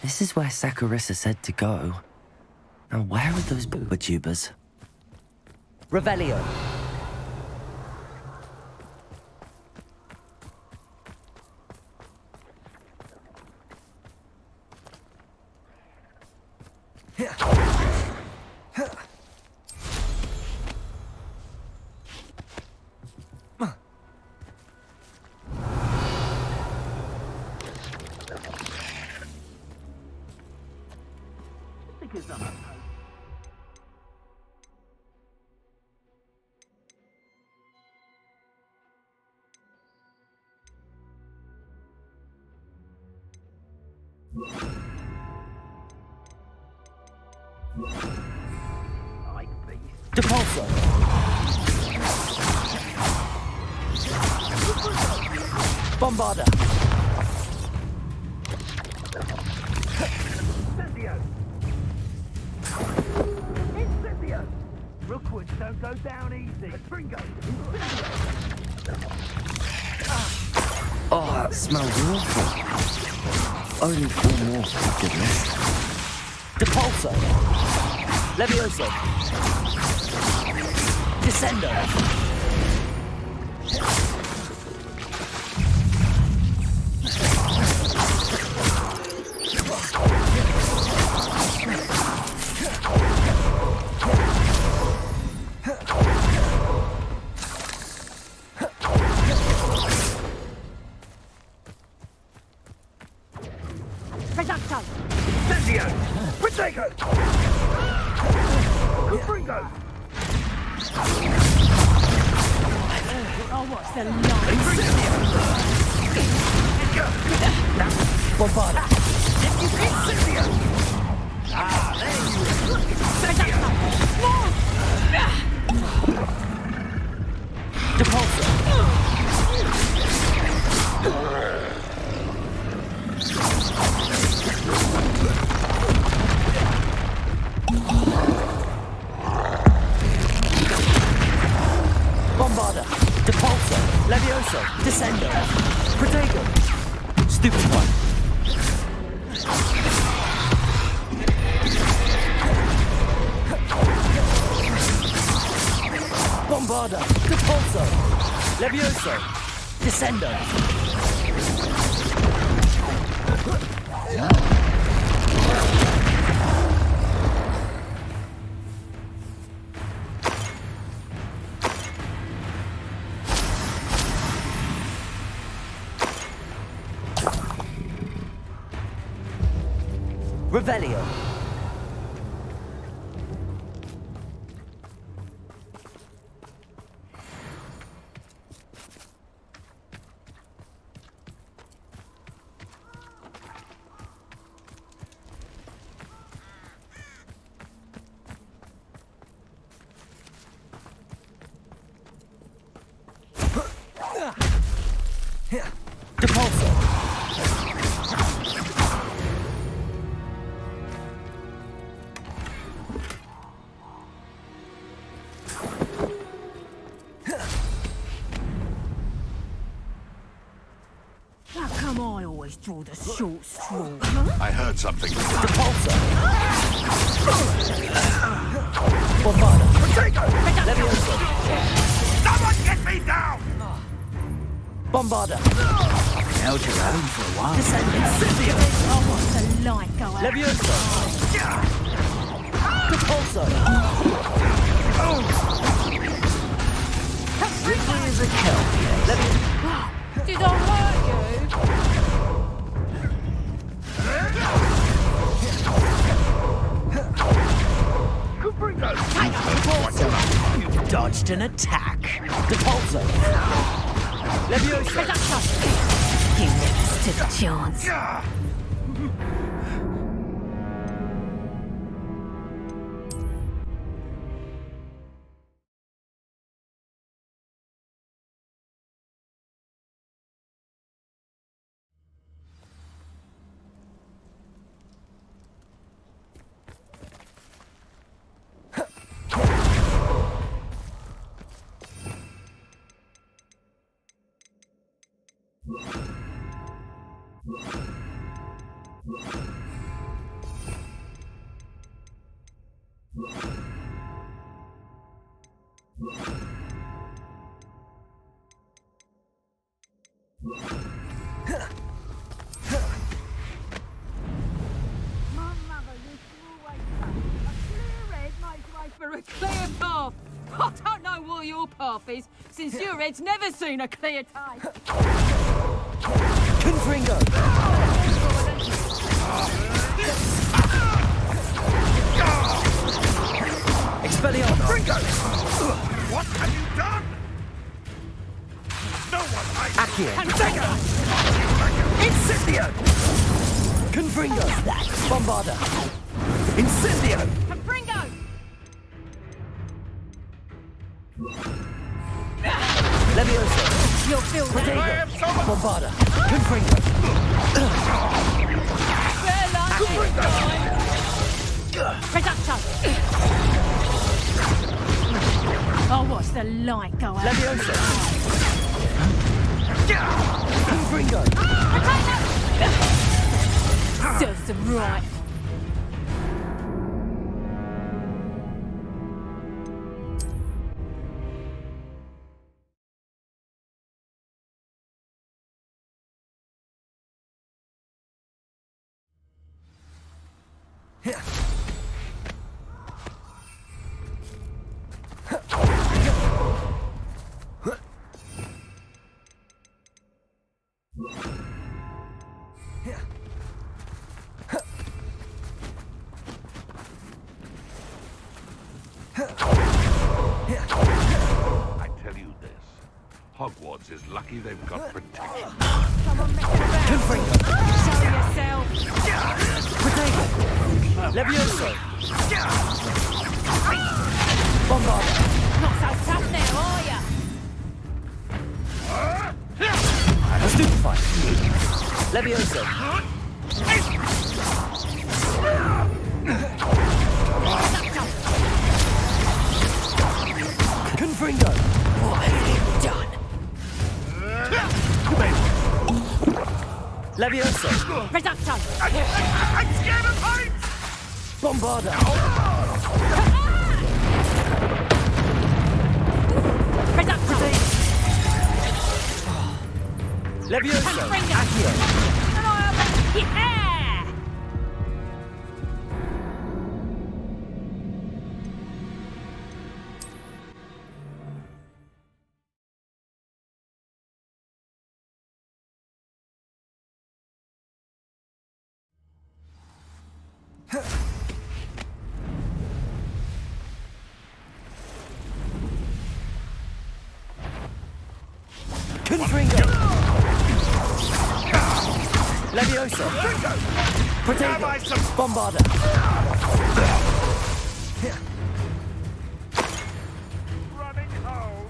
This is where Saccharissa said to go. Now where are those booba-tubers? Revelio. Depulso. Bombarda. Incendio! Rookwoods don't go down easy. Springo! Oh, that smells awful. Only 4 more, for goodness. Depulso. Levioso. Descendo. Reducto! Incendio! Protego! Springo! Oh, what's the line? Bombarda. Incendio! Ah, there you are! Depulso. Bombarda. Depulso. Levioso. Descendo. Protego. Stupid one. Bombarda. Depulso. Levioso. Descendo. Revelio. Depulso. How come I always draw the short straw? I heard something. Depulso. Bombarda. Protego! Levioso. Someone get me down! Bombarda. Held your own for a while. Descendo. Oh, what's the line? Go out. Levioso. Depulso. Wrigley is a kelp. Levioso. Did I hurt you? Depulso. You've dodged an attack. Depulso. Levioso. You never stood a chance. A clear path. I don't know what your path is, since your head's never seen a clear tape. Confringo! Expelliarmus! Ringo! What have you done? No one hides. Accio! Incendio! Confringo! Bombarda! Incendio! Pringo! Levioso! You'll feel that. Protego! I am someone. Bombarda! Confringo! Bella! Reducto! Oh, watch the light go out. Levioso! Confringo! Serves them right. I tell you this. Hogwarts is lucky they've got protection. Come on, messing about. Confringo! Show yourself. Protego! Levioso! Bombarda! Not so tough now, are ya? Stupefy! Levioso! Confringo! What have you done? Levioso! Reducto! I'm scared of heights! Bombarda! Reducto! Levioso! Confringo! Accio! Yeah! Confringo! Levioso! Protego! Bombarda! Running home.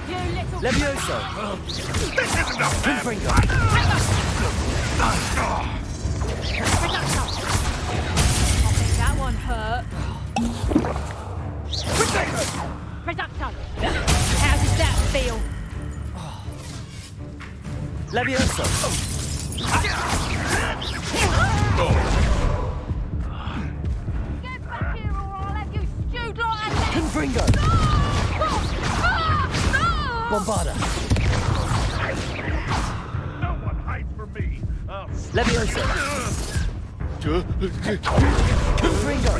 You little... Levioso! This isn't a fair Confringo! Reducto! I think that one hurt. Reducto! How does that feel? Levioso! Get back here or I'll have you stewed like a leg! Confringo! Bombarda! No one hides from me. Levioso! Confringo!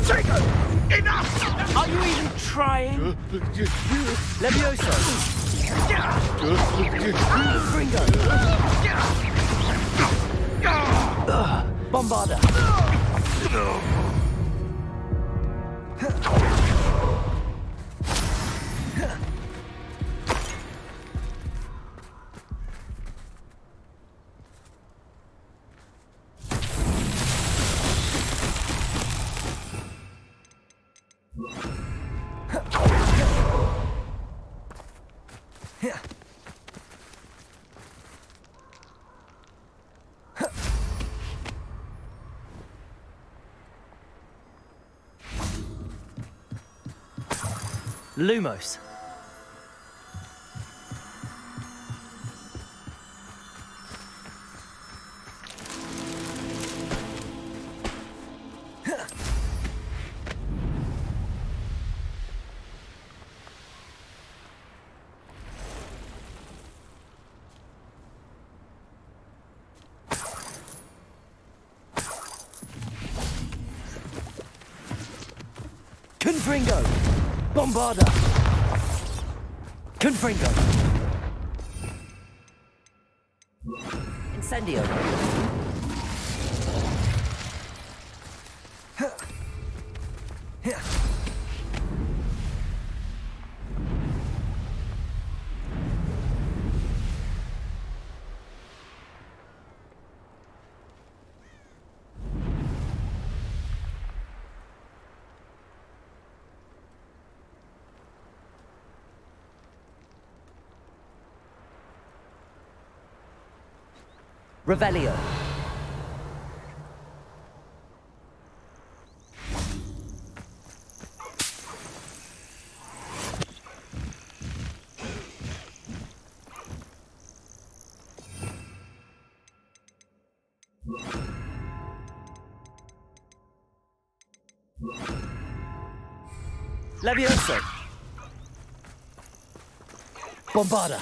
Enough! Are you even trying? Levioso! Confringo! Bombarda! Lumos. Confringo! Bombarda! Confringo! Incendio! Revelio. Levioso. Bombarda.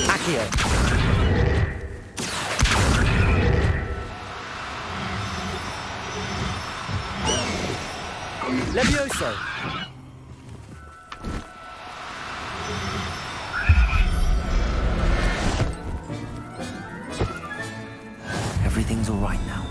Accio. Levioso. Everything's all right now.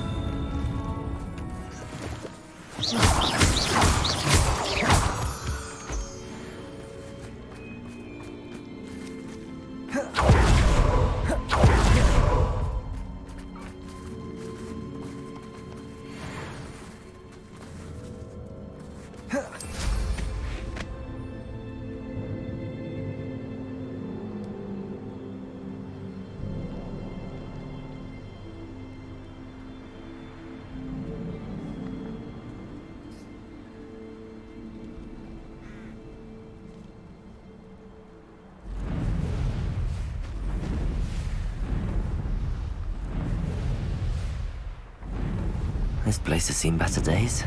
This place has seen better days.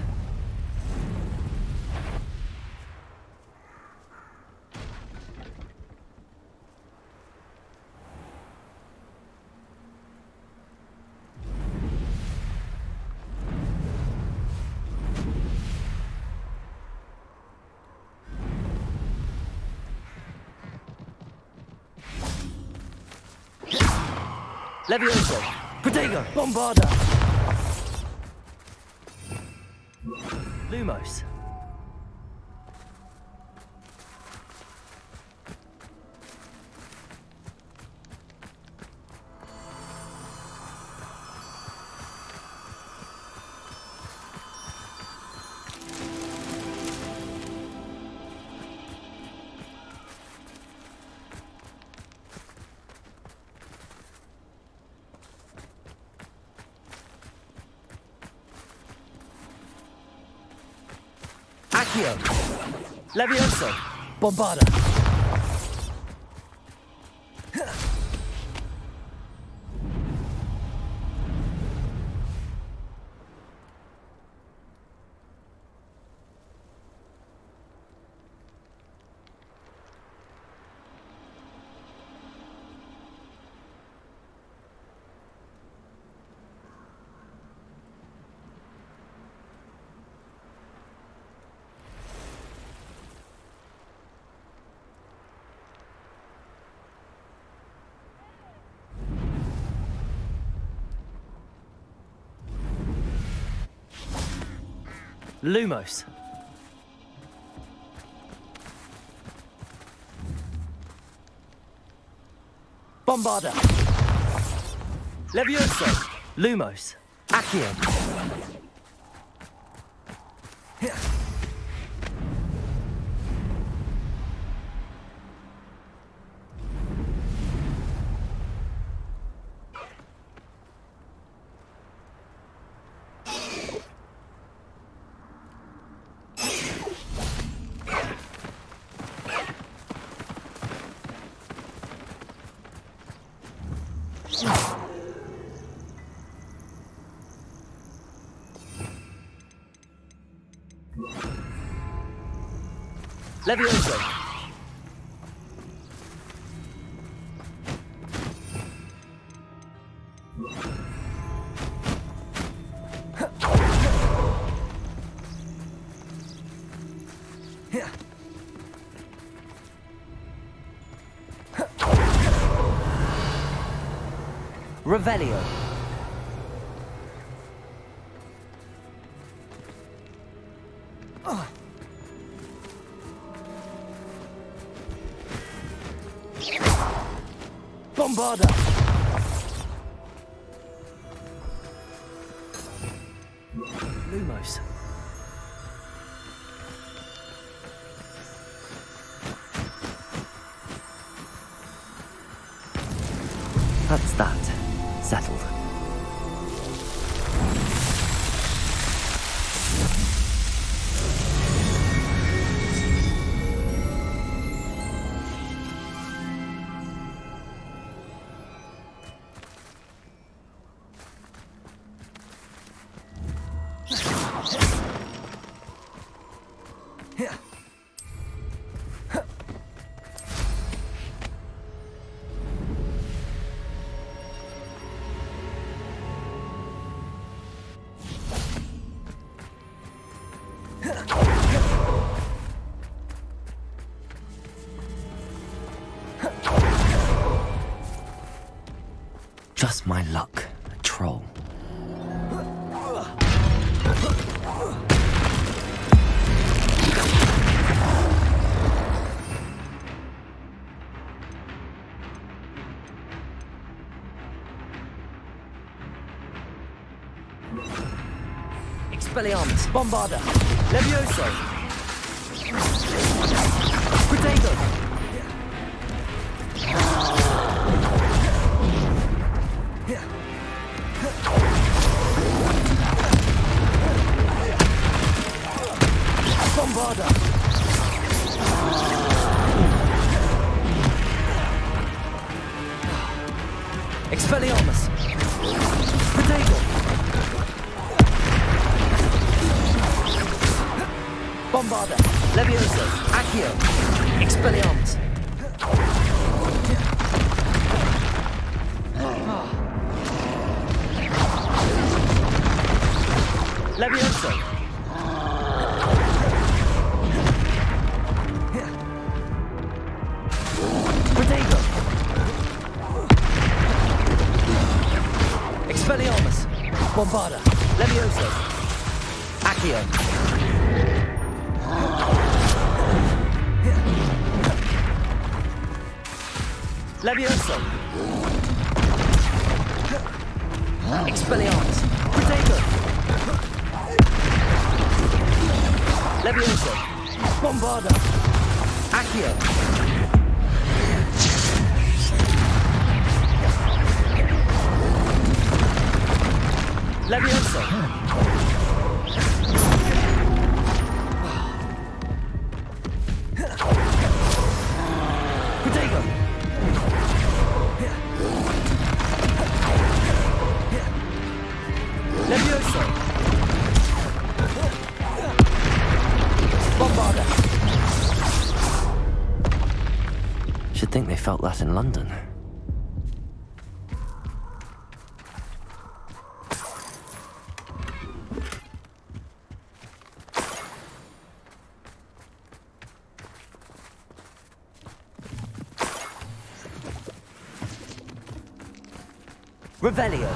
Levioso. Protego. Bombarda. Lumos. Accio. Levioso. Bombarda. Lumos. Bombarda. Levioso. Lumos. Accio. Levioso. Revelio. Bombarda. Lumos. That's that. Settled. Just my luck. A troll. Expelliarmus. Bombarda. Levioso. Protego. Bombarda. Expelliarmus. Protego. Bombarda. Levioso. Accio. Expelliarmus. Levioso. Protego. Expelliarmus. Bombarda. Levioso. Accio. Levioso. Expelliarmus. Protego. Levioso. Bombarda. Accio. Levioso. Protego. Levioso. Bombarda. Should think they felt that in London. Revelio.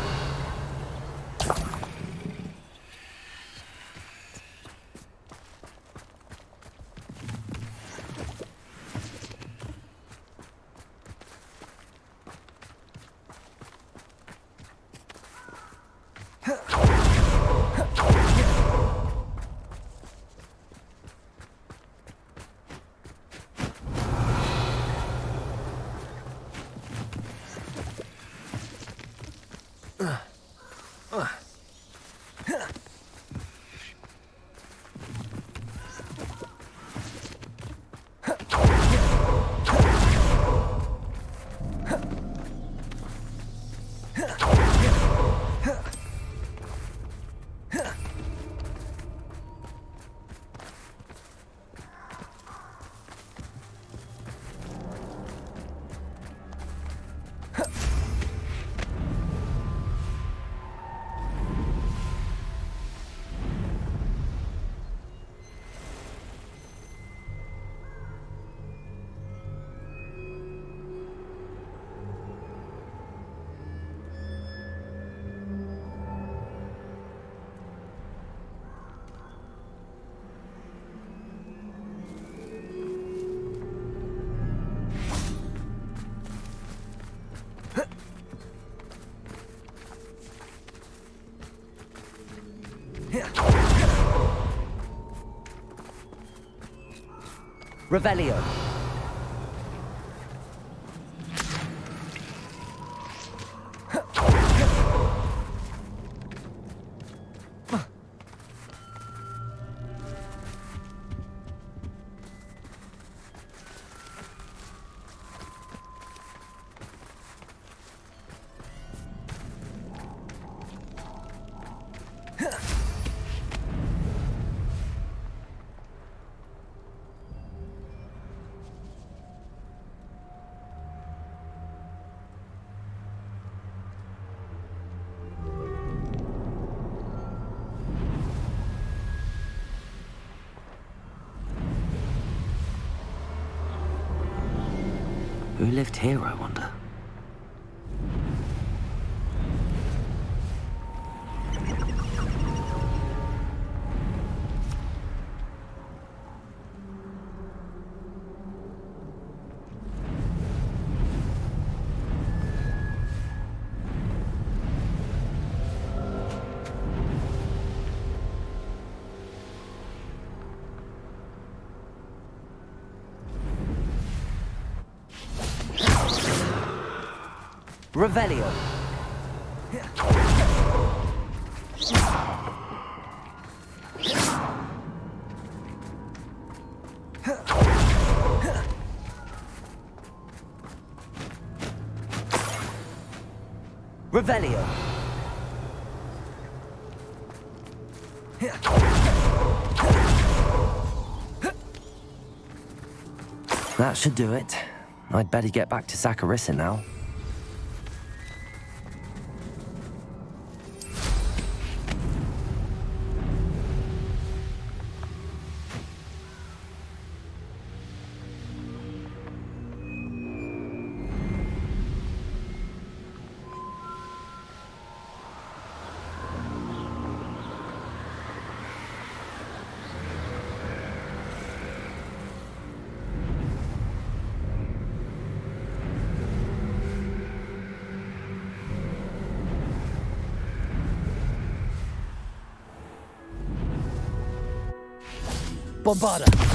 Revelio. Who lived here, I wonder? Revelio. Revelio. That should do it. I'd better get back to Saccharissa now. Bombarda.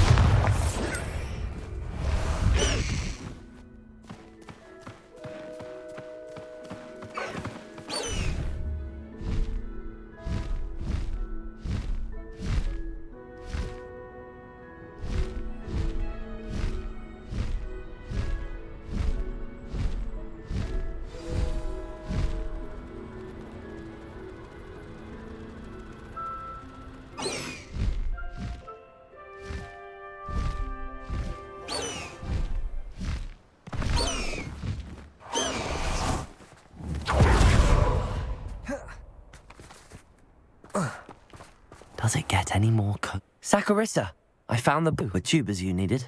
Does it get any more Saccharissa! I found the tubers you needed.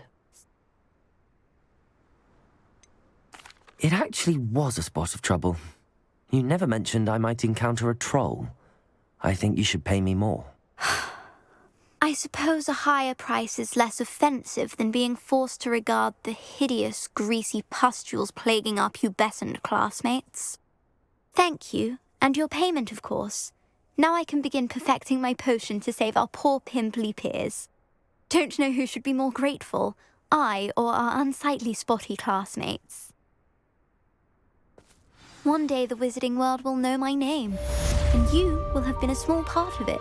It actually was a spot of trouble. You never mentioned I might encounter a troll. I think you should pay me more. I suppose a higher price is less offensive than being forced to regard the hideous, greasy pustules plaguing our pubescent classmates. Thank you, and your payment, of course. Now I can begin perfecting my potion to save our poor pimply peers. Don't know who should be more grateful, I or our unsightly spotty classmates. One day the wizarding world will know my name, and you will have been a small part of it.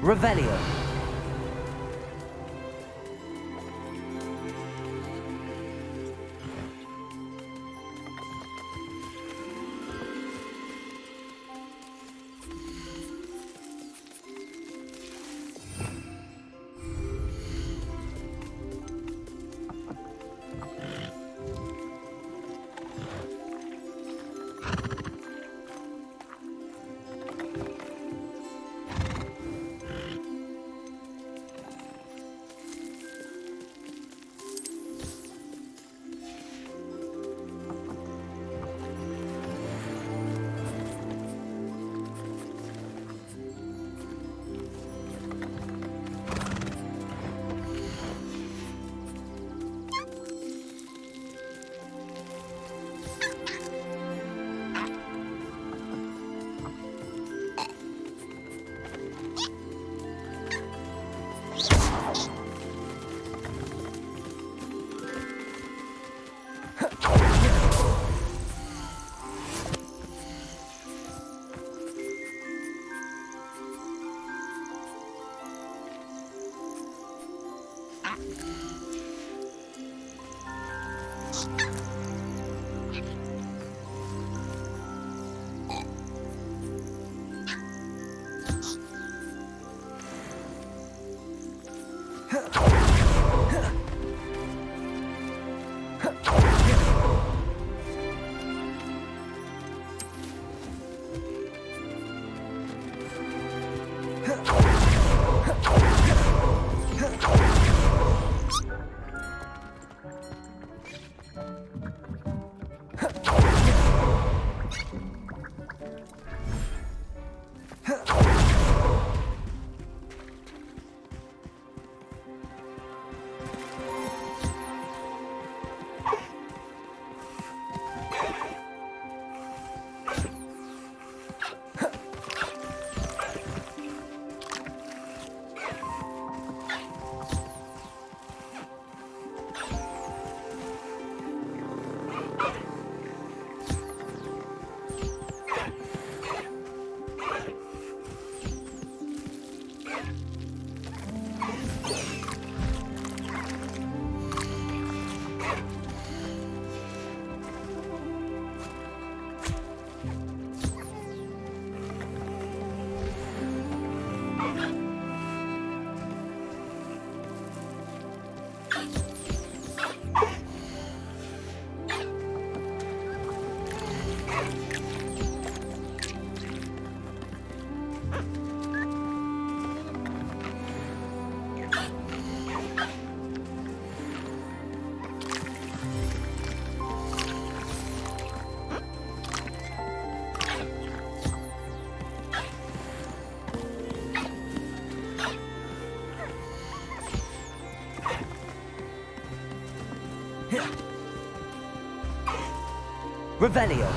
Revelio. Revelio.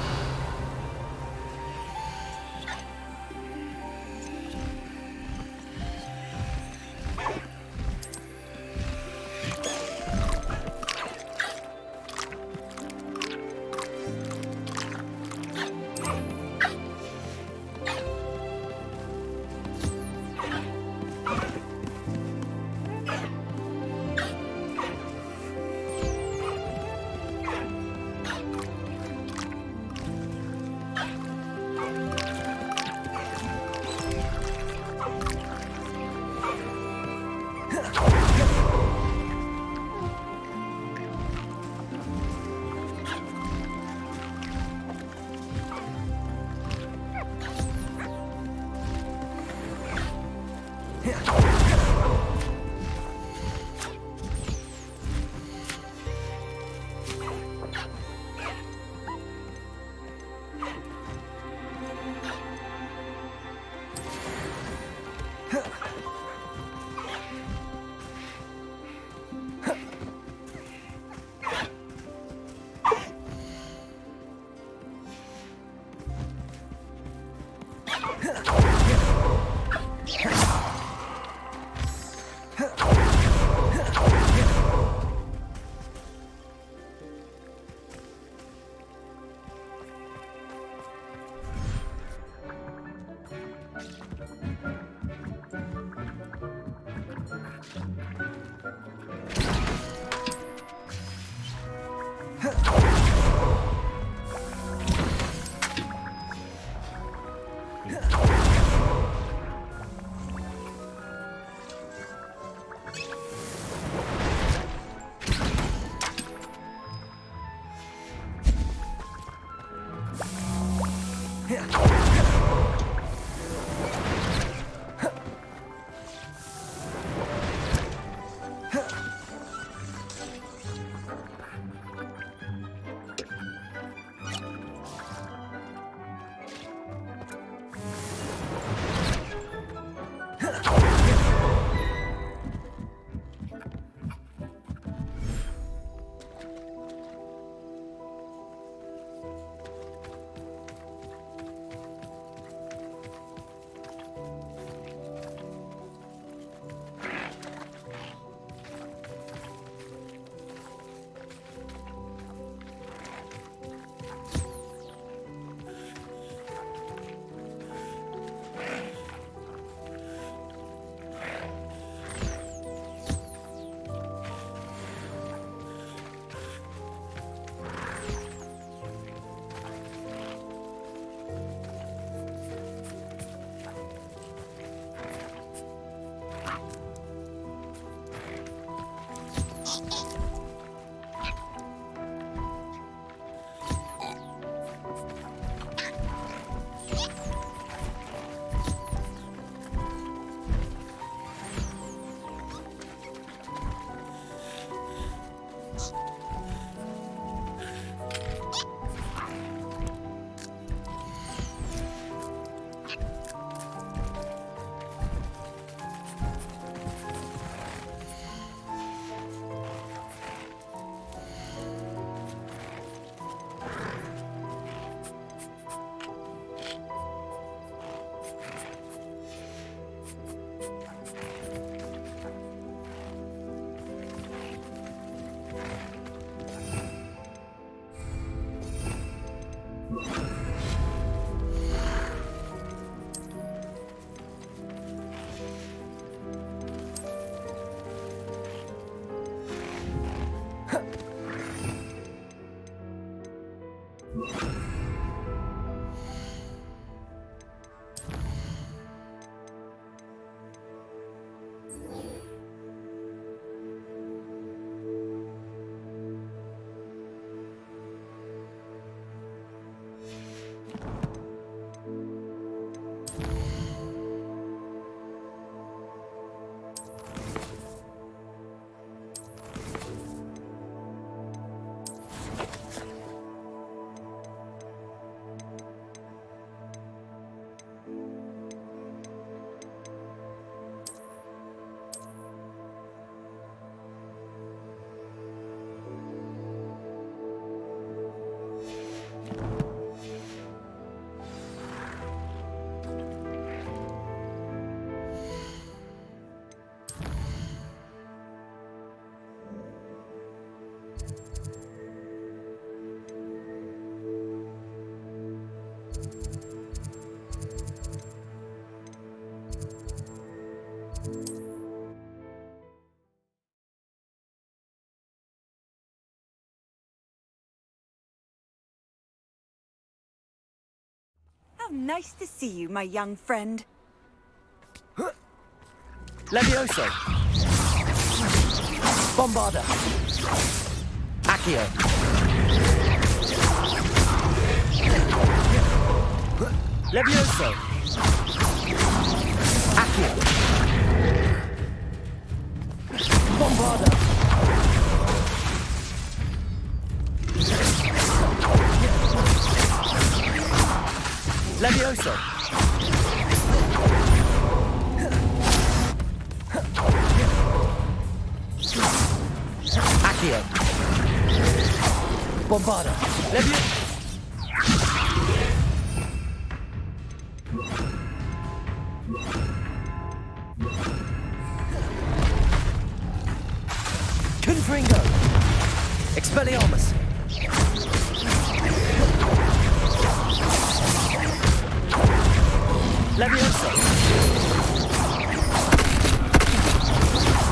nice to see you, my young friend. Levioso. Bombarda. Accio. Levioso. Accio. Bombarda. Levioso. Accio. Bombarda. Levioso. Confringo. Expelliarmus. Levioso.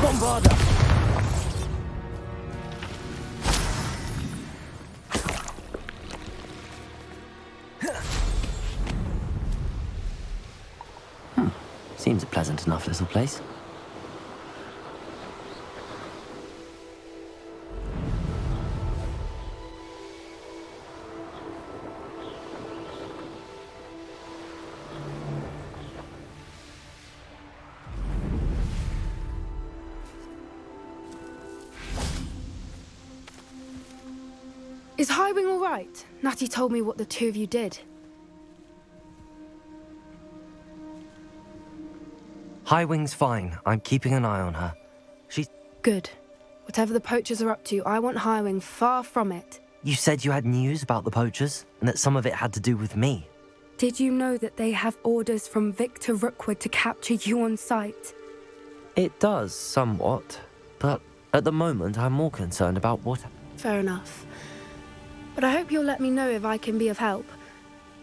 Bombarda. Seems a pleasant enough little place. Is Highwing all right? Natty told me what the two of you did. Highwing's fine. I'm keeping an eye on her. She's... Good. Whatever the poachers are up to, I want Highwing far from it. You said you had news about the poachers, and that some of it had to do with me. Did you know that they have orders from Victor Rookwood to capture you on sight? It does, somewhat. But at the moment, I'm more concerned about what... Fair enough. But I hope you'll let me know if I can be of help.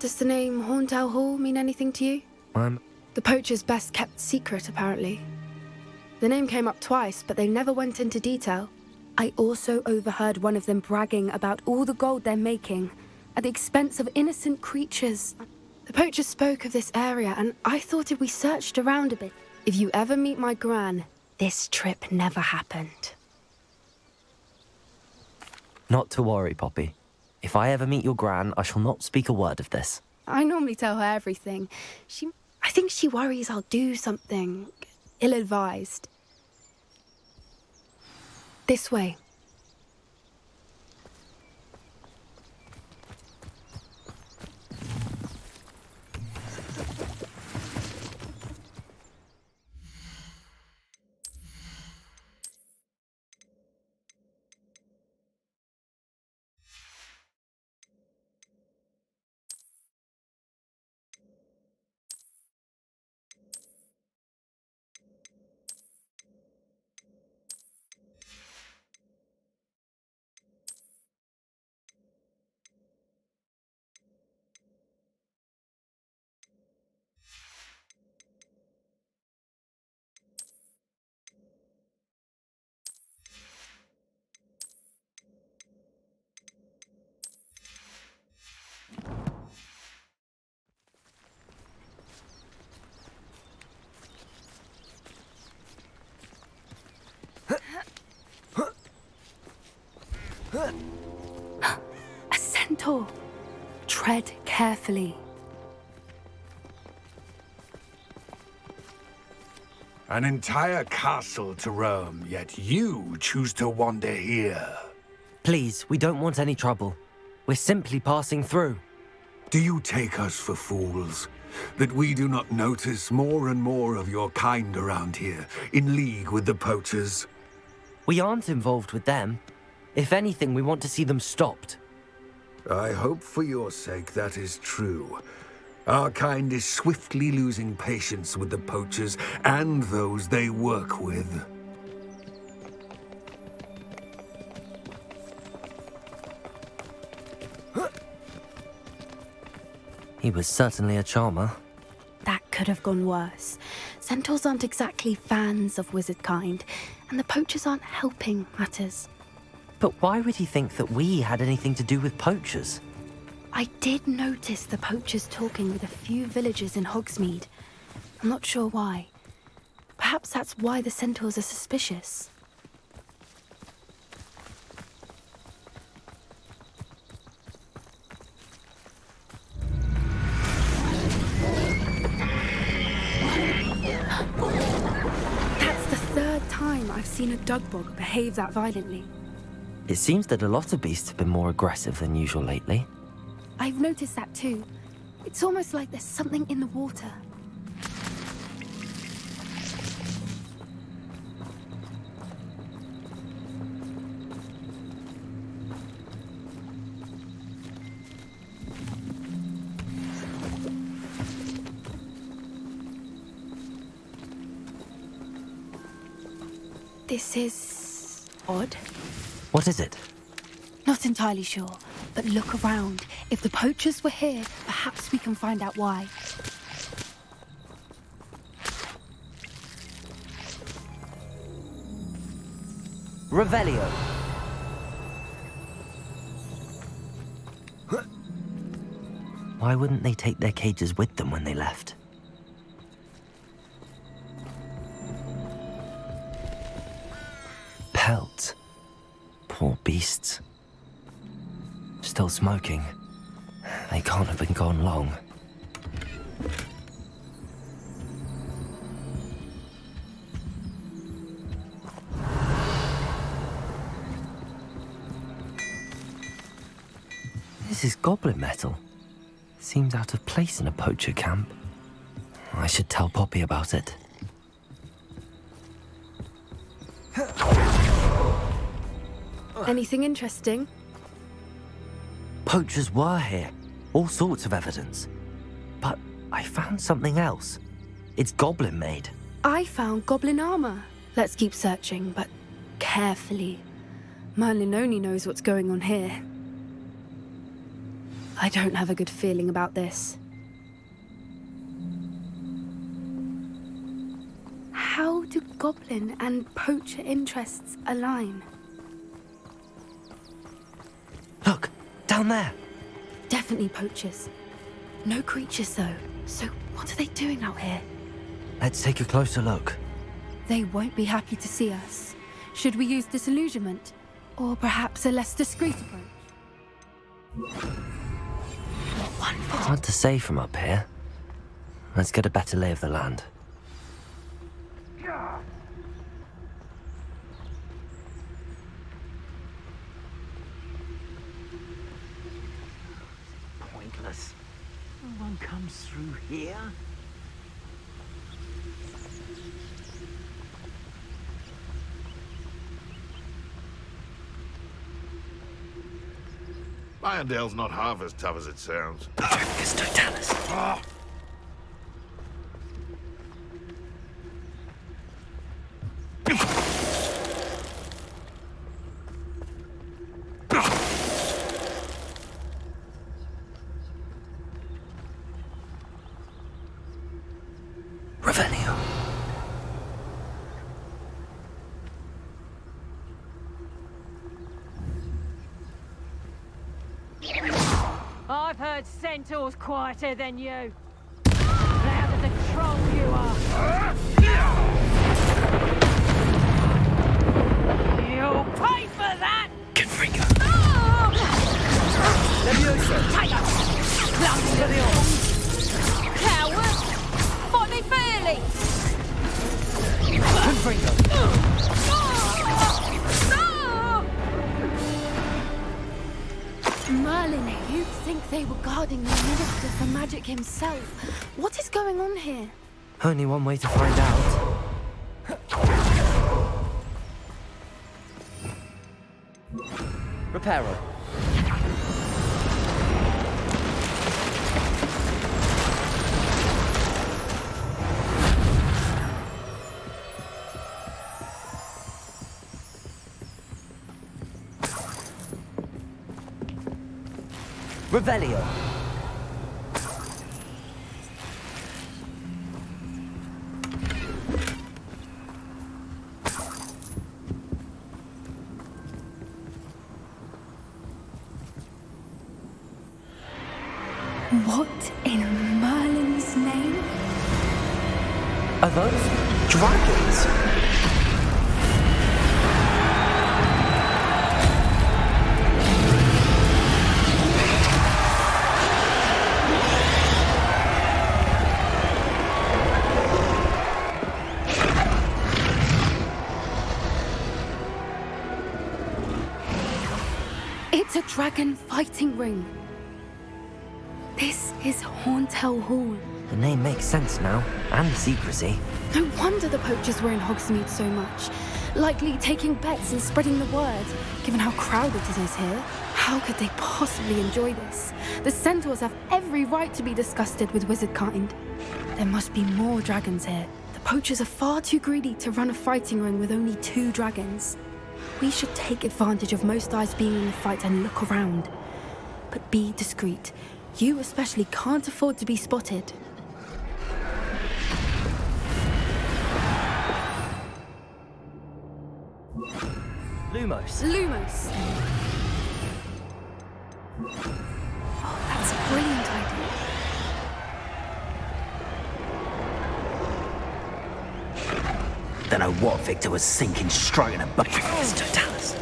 Does the name Horntail Hall mean anything to you? The poacher's best kept secret, apparently. The name came up twice, but they never went into detail. I also overheard one of them bragging about all the gold they're making, at the expense of innocent creatures. The poacher spoke of this area, and I thought if we searched around a bit... If you ever meet my gran, this trip never happened. Not to worry, Poppy. If I ever meet your gran, I shall not speak a word of this. I normally tell her everything. I think she worries I'll do something ill-advised. This way. A centaur. Tread carefully. An entire castle to roam, yet you choose to wander here. Please, we don't want any trouble. We're simply passing through. Do you take us for fools? That we do not notice more and more of your kind around here, in league with the poachers? We aren't involved with them. If anything, we want to see them stopped. I hope for your sake that is true. Our kind is swiftly losing patience with the poachers and those they work with. He was certainly a charmer. That could have gone worse. Centaurs aren't exactly fans of wizard kind, and the poachers aren't helping matters. But why would he think that we had anything to do with poachers? I did notice the poachers talking with a few villagers in Hogsmeade. I'm not sure why. Perhaps that's why the centaurs are suspicious. That's the third time I've seen a dugbog behave that violently. It seems that a lot of beasts have been more aggressive than usual lately. I've noticed that too. It's almost like there's something in the water. This is odd. What is it? Not entirely sure, but look around. If the poachers were here, perhaps we can find out why. Revelio. Why wouldn't they take their cages with them when they left? Pelt. Poor beasts. Still smoking. They can't have been gone long. This is goblin metal. Seems out of place in a poacher camp. I should tell Poppy about it. Anything interesting? Poachers were here. All sorts of evidence. But I found something else. It's goblin made. I found goblin armor. Let's keep searching, but carefully. Merlin only knows what's going on here. I don't have a good feeling about this. How do goblin and poacher interests align? Look, down there. Definitely poachers. No creatures, though. So what are they doing out here? Let's take a closer look. They won't be happy to see us. Should we use disillusionment? Or perhaps a less discreet approach? Hard to say from up here. Let's get a better lay of the land. Pointless. No one comes through here. Irondale's not half as tough as it sounds. Focus, Totalis. Ah! Revelio. I've heard centaurs quieter than you. Louder the troll you are. You'll pay for that! Confringo. Coward! Fight me fairly! Merlin, you'd think they were guarding the Minister for Magic himself. What is going on here? Only one way to find out. Reparo. Revelio. What in Merlin's name? Are those dragons? It's a dragon fighting ring. This is Hauntel Hall. The name makes sense now, and the secrecy. No wonder the poachers were in Hogsmeade so much. Likely taking bets and spreading the word, given how crowded it is here. How could they possibly enjoy this? The centaurs have every right to be disgusted with wizard kind. There must be more dragons here. The poachers are far too greedy to run a fighting ring with only 2 dragons. We should take advantage of most eyes being in the fight and look around. But be discreet. You especially can't afford to be spotted. Lumos. Lumos! Oh, that's a brilliant idea. Don't know what Victor was thinking, striking a bucket. Totalis.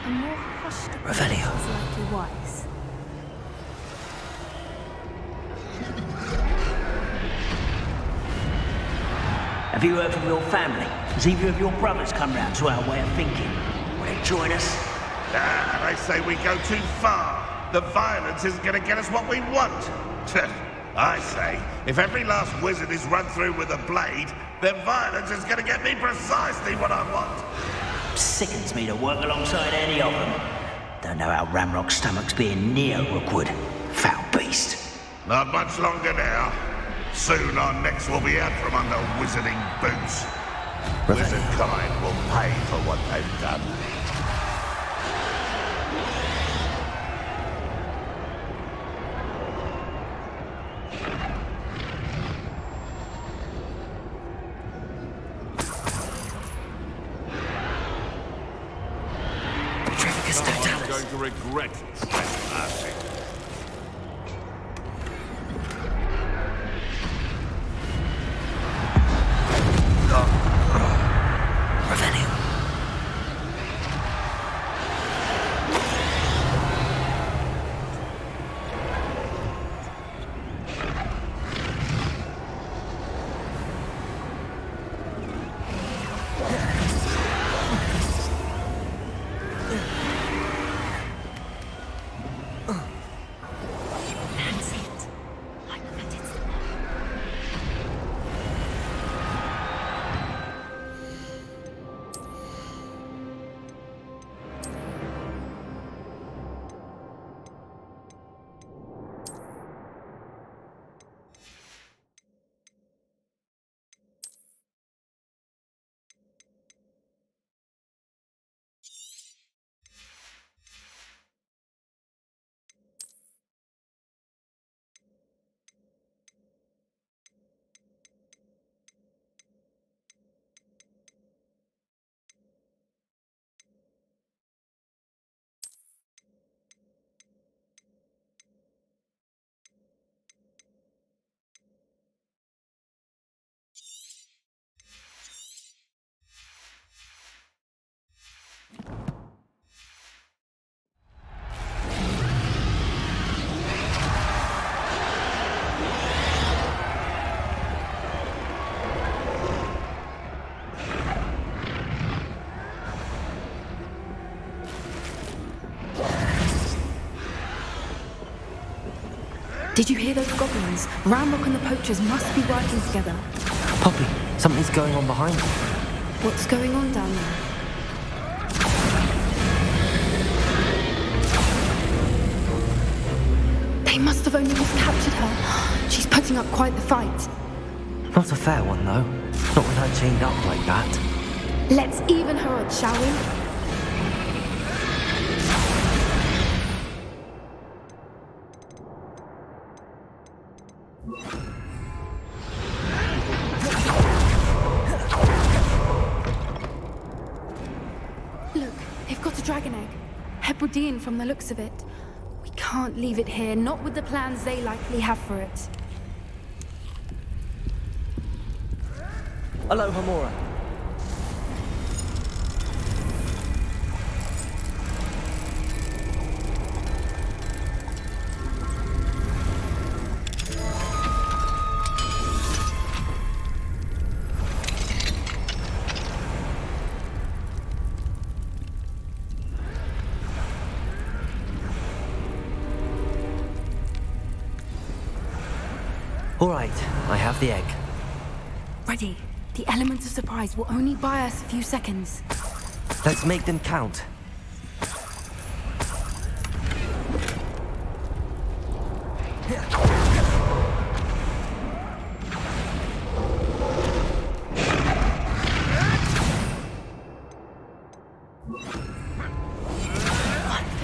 A more hushed approach Revelio. is likely wise. Have you heard from your family? Has either of your brothers come round to our way of thinking? Will they join us? They say we go too far. The violence isn't going to get us what we want. I say, if every last wizard is run through with a blade, then violence is going to get me precisely what I want. Sickens me to work alongside any of them. Don't know how Ramrock's stomach's being near Rookwood. Foul beast. Not much longer now. Soon our necks will be out from under wizarding boots. Wizard kind will pay for what they've done. I'm going to regret trespassing. Revelio. That's it. I bet it's the Did you hear those goblins? Ramrock and the poachers must be working together. Poppy, something's going on behind you. What's going on down there? They must have only just captured her. She's putting up quite the fight. Not a fair one, though. Not with her chained up like that. Let's even her odds, shall we? Look, they've got a dragon egg. Hebridean from the looks of it. We can't leave it here, not with the plans they likely have for it. Hello, Hamura. All right, I have the egg. Ready. The element of surprise will only buy us a few seconds. Let's make them count.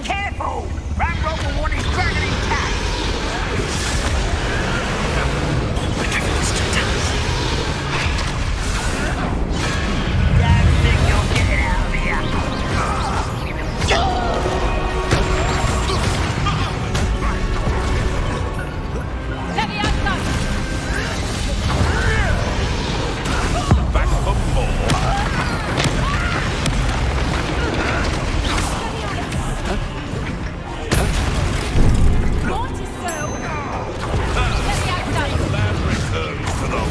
Careful! Ramrock will want his dragon intact! Don't think you're getting out of here! Back for more. Land returns to the...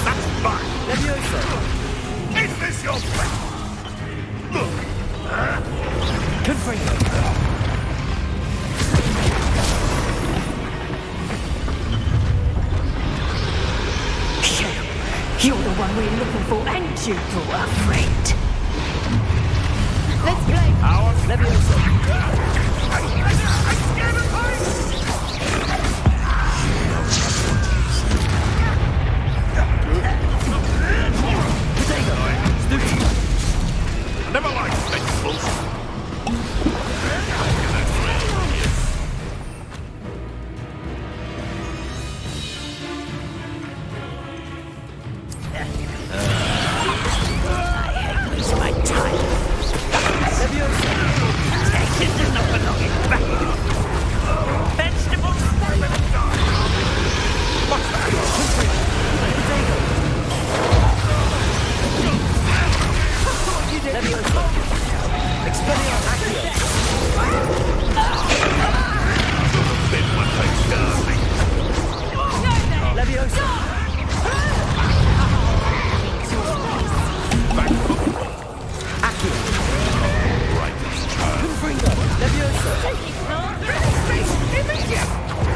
That's fine. Is this your best? Look. You're the one we're looking for, and you brought a friend. Let's play. I never liked vegetables. My time. This is not belonging back. Vegetables? What's that?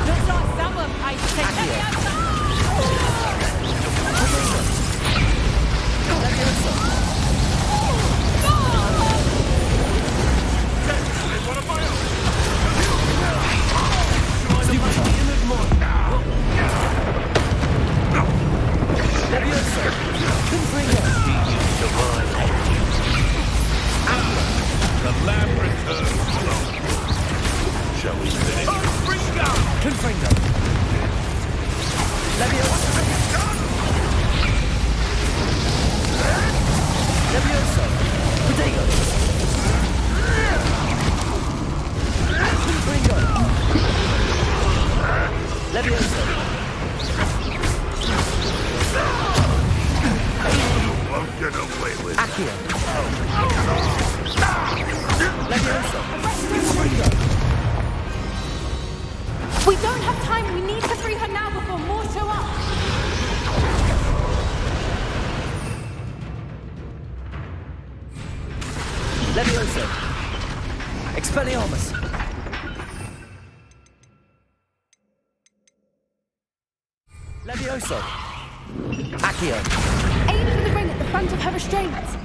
Looks like someone paid The lab returns alone. Shall we finish? Confringo. Levioso. Potato. Levioso! Expelliarmus! Levioso! Accio! Aim for the ring at the front of her restraints.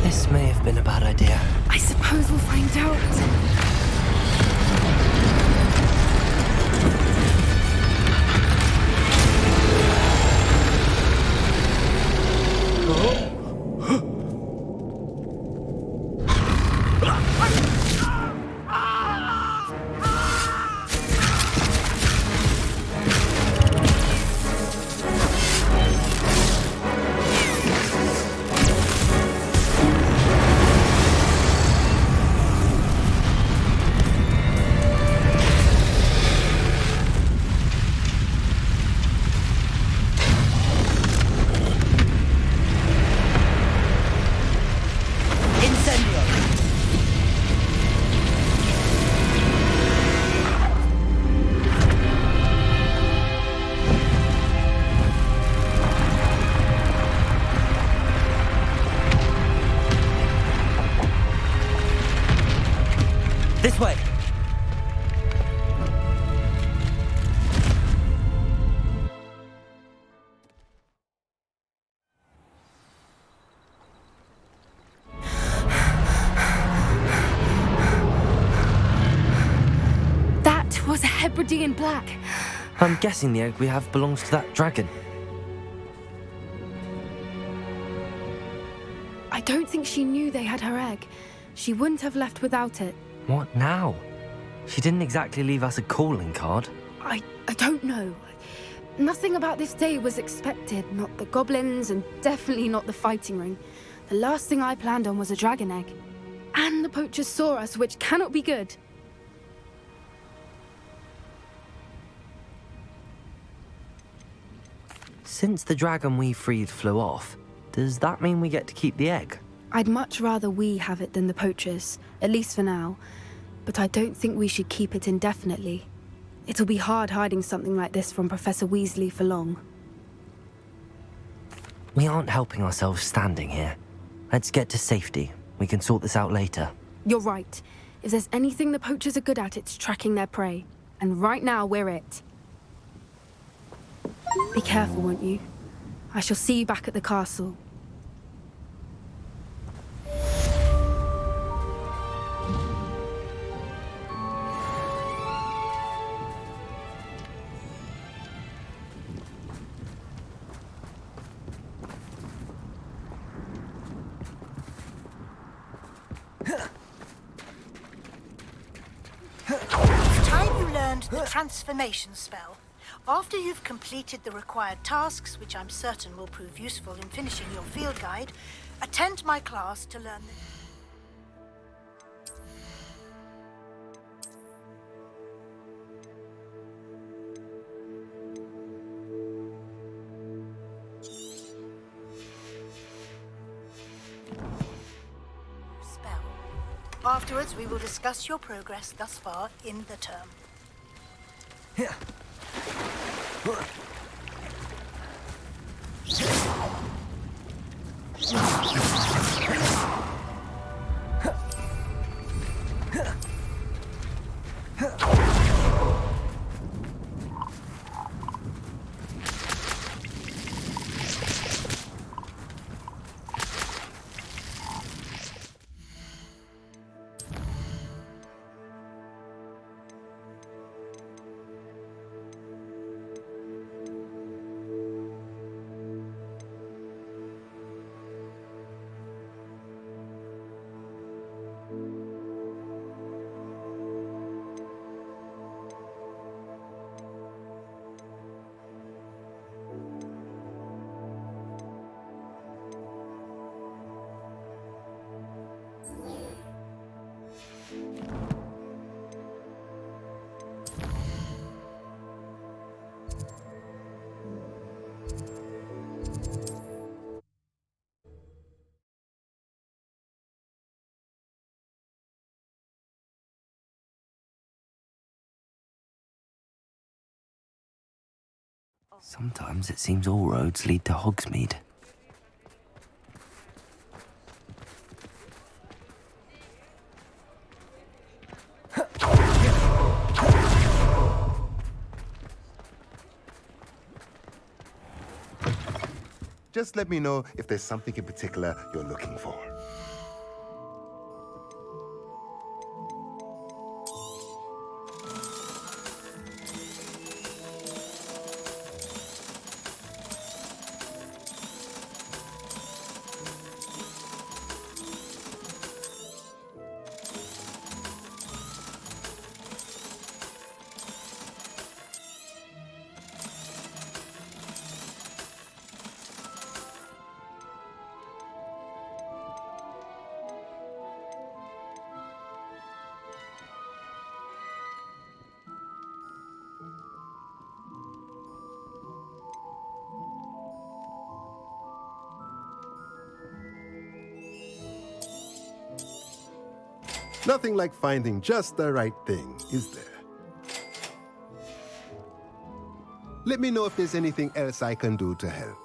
This may have been a bad idea. I suppose we'll find out. This way! That was a Hebridean black. I'm guessing the egg we have belongs to that dragon. I don't think she knew they had her egg. She wouldn't have left without it. What now? She didn't exactly leave us a calling card. I don't know. Nothing about this day was expected. Not the goblins, and definitely not the fighting ring. The last thing I planned on was a dragon egg. And the poachers saw us, which cannot be good. Since the dragon we freed flew off, does that mean we get to keep the egg? I'd much rather we have it than the poachers, at least for now. But I don't think we should keep it indefinitely. It'll be hard hiding something like this from Professor Weasley for long. We aren't helping ourselves standing here. Let's get to safety. We can sort this out later. You're right. If there's anything the poachers are good at, it's tracking their prey. And right now, we're it. Be careful, won't you? I shall see you back at the castle. It's time you learned the transformation spell. After you've completed the required tasks, which I'm certain will prove useful in finishing your field guide, attend my class to learn the... spell. Afterwards, we will discuss your progress thus far in the term. Sometimes it seems all roads lead to Hogsmeade. Just let me know if there's something in particular you're looking for. Nothing like finding just the right thing, is there? Let me know if there's anything else I can do to help.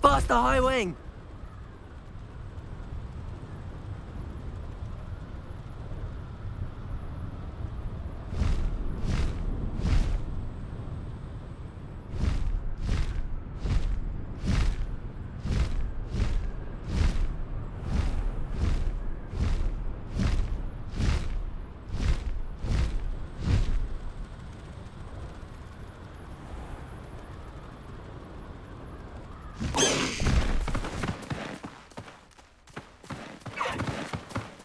Faster, High Wing!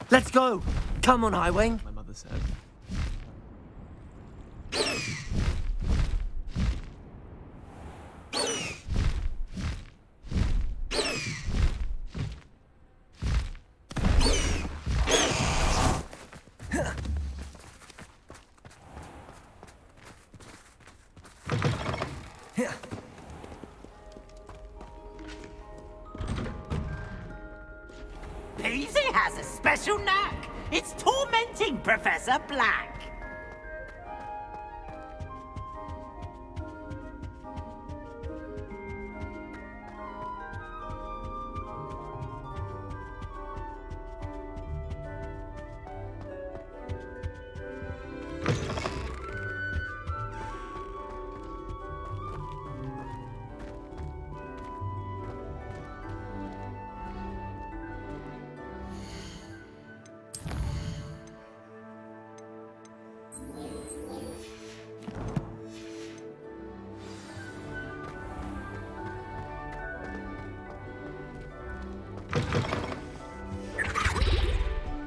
Let's go! Come on, High Wing. My mother said. Peasy has a special knack. It's tormenting Professor Black.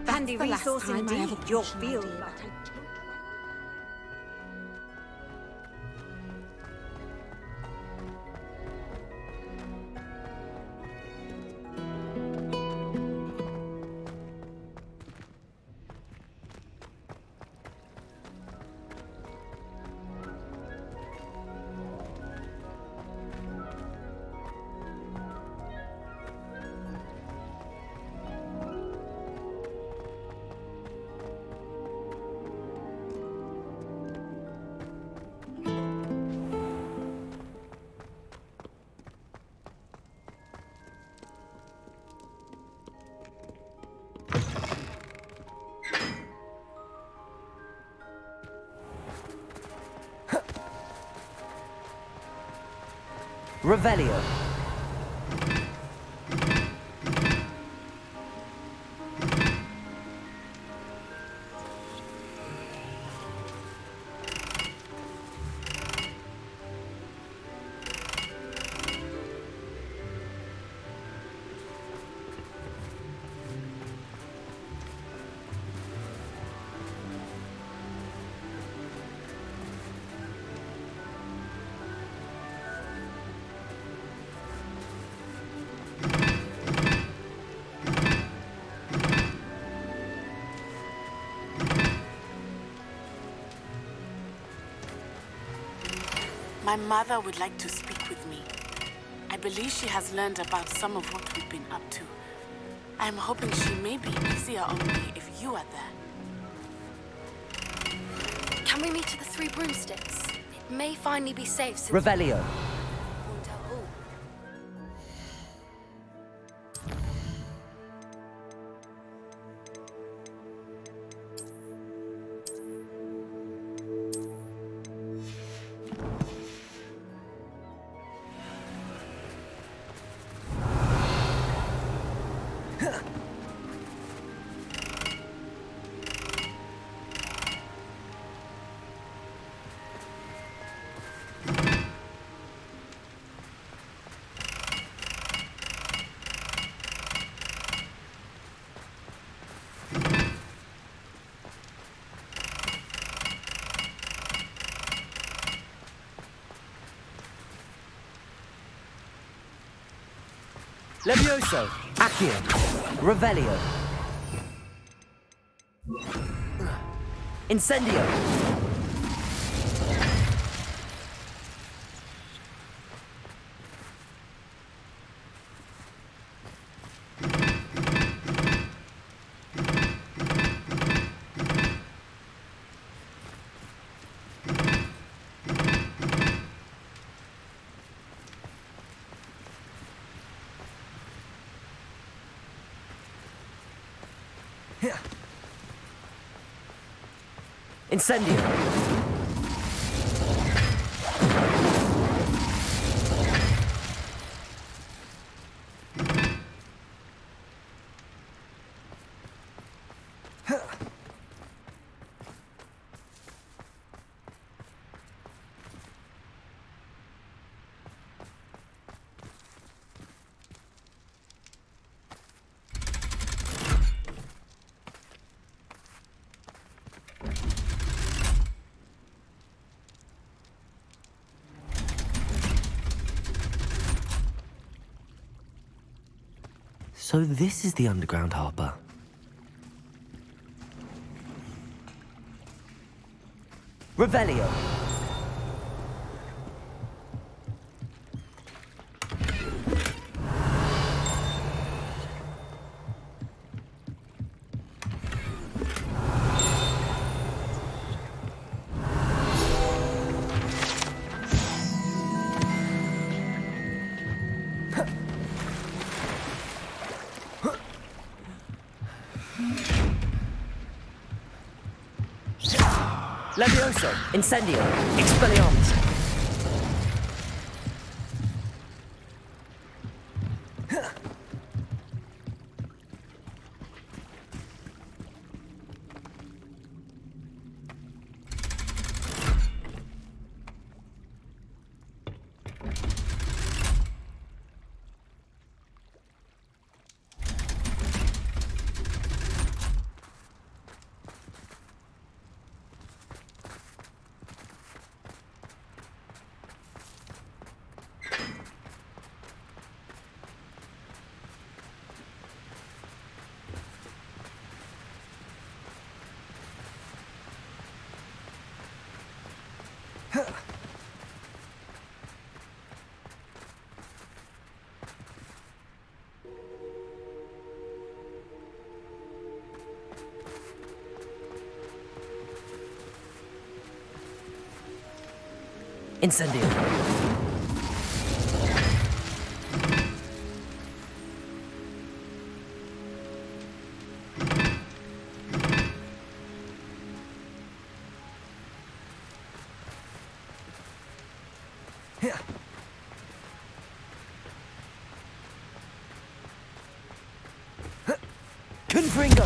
Handy resource indeed, your field lab. Revelio. My mother would like to speak with me. I believe she has learned about some of what we've been up to. I'm hoping she may be easier on me if you are there. Can we meet at the Three Broomsticks? It may finally be safe since... Revelio. Hotel Hall. Levioso. Accio. Revelio. Incendio. Incendio. So this is the underground harbour. Revelio. Levioso. Incendio. Expelliarmus. Incendio. Confringo.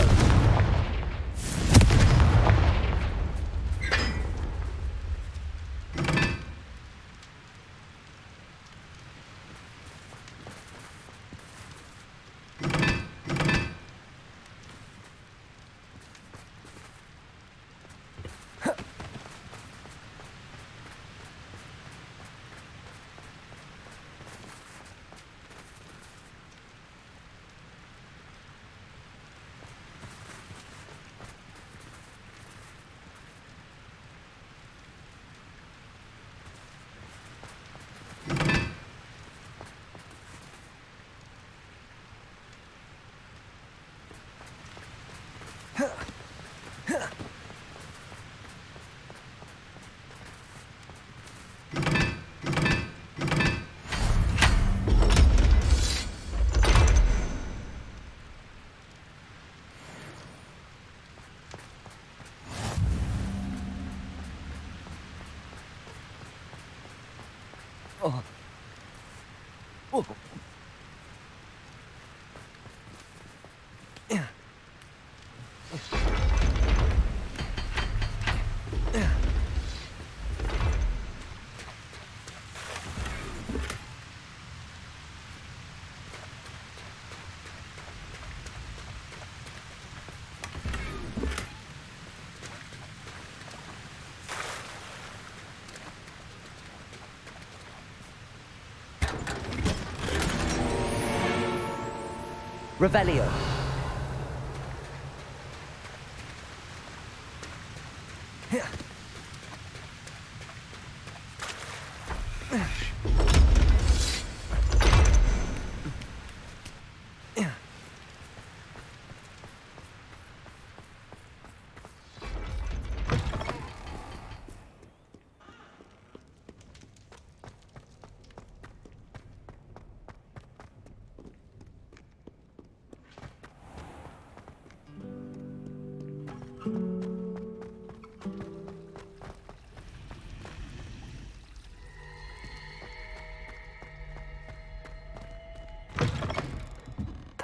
Revelio.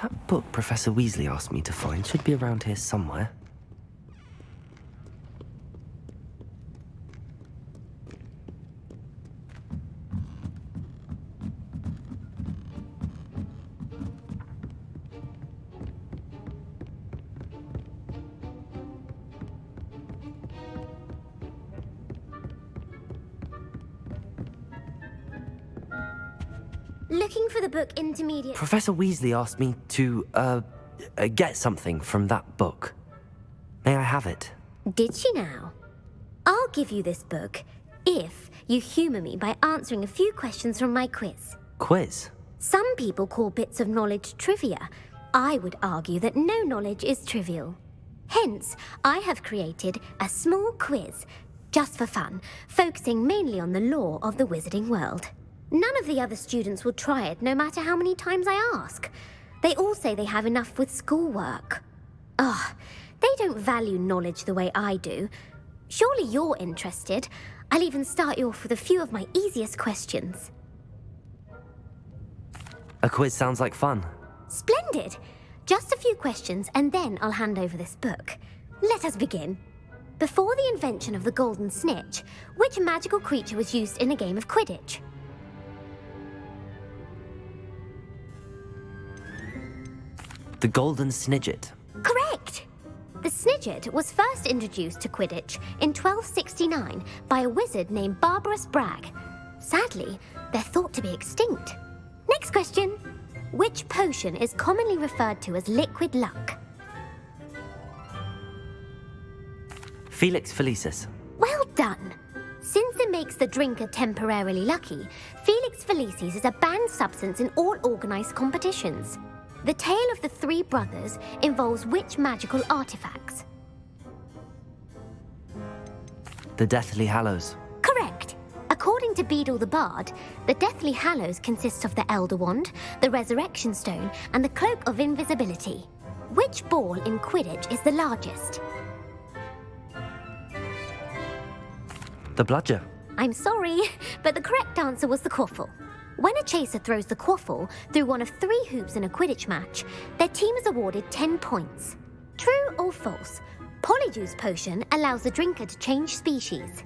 That book Professor Weasley asked me to find should be around here somewhere. Looking for the book Intermediate. Professor Weasley asked me to, get something from that book. May I have it? Did she now? I'll give you this book if you humour me by answering a few questions from my quiz. Quiz? Some people call bits of knowledge trivia. I would argue that no knowledge is trivial. Hence, I have created a small quiz, just for fun, focusing mainly on the lore of the wizarding world. None of the other students will try it, no matter how many times I ask. They all say they have enough with schoolwork. Ugh, they don't value knowledge the way I do. Surely you're interested. I'll even start you off with a few of my easiest questions. A quiz sounds like fun. Splendid! Just a few questions, and then I'll hand over this book. Let us begin. Before the invention of the golden snitch, which magical creature was used in a game of Quidditch? The Golden Snidget. Correct! The Snidget was first introduced to Quidditch in 1269 by a wizard named Barbarous Bragg. Sadly, they're thought to be extinct. Next question. Which potion is commonly referred to as liquid luck? Felix Felicis. Well done! Since it makes the drinker temporarily lucky, Felix Felicis is a banned substance in all organised competitions. The tale of the three brothers involves which magical artifacts? The Deathly Hallows. Correct. According to Beedle the Bard, the Deathly Hallows consists of the Elder Wand, the Resurrection Stone, and the Cloak of Invisibility. Which ball in Quidditch is the largest? The Bludger. I'm sorry, but the correct answer was the Quaffle. When a chaser throws the Quaffle through one of 3 hoops in a Quidditch match, their team is awarded 10 points. True or false? Polyjuice Potion allows the drinker to change species.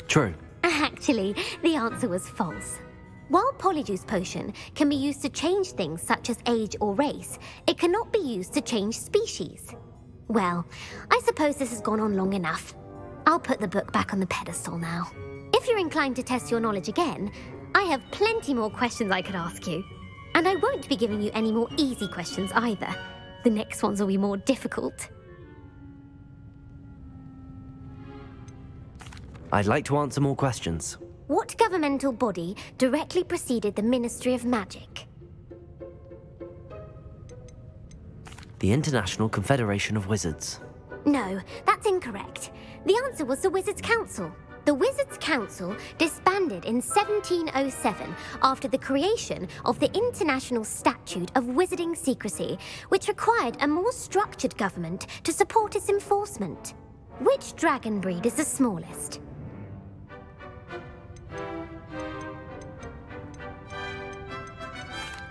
True. Actually, the answer was false. While Polyjuice Potion can be used to change things such as age or race, it cannot be used to change species. Well, I suppose this has gone on long enough. I'll put the book back on the pedestal now. If you're inclined to test your knowledge again, I have plenty more questions I could ask you. And I won't be giving you any more easy questions either. The next ones will be more difficult. I'd like to answer more questions. What governmental body directly preceded the Ministry of Magic? The International Confederation of Wizards. No, that's incorrect. The answer was the Wizards' Council. The Wizards' Council disbanded in 1707 after the creation of the International Statute of Wizarding Secrecy, which required a more structured government to support its enforcement. Which dragon breed is the smallest?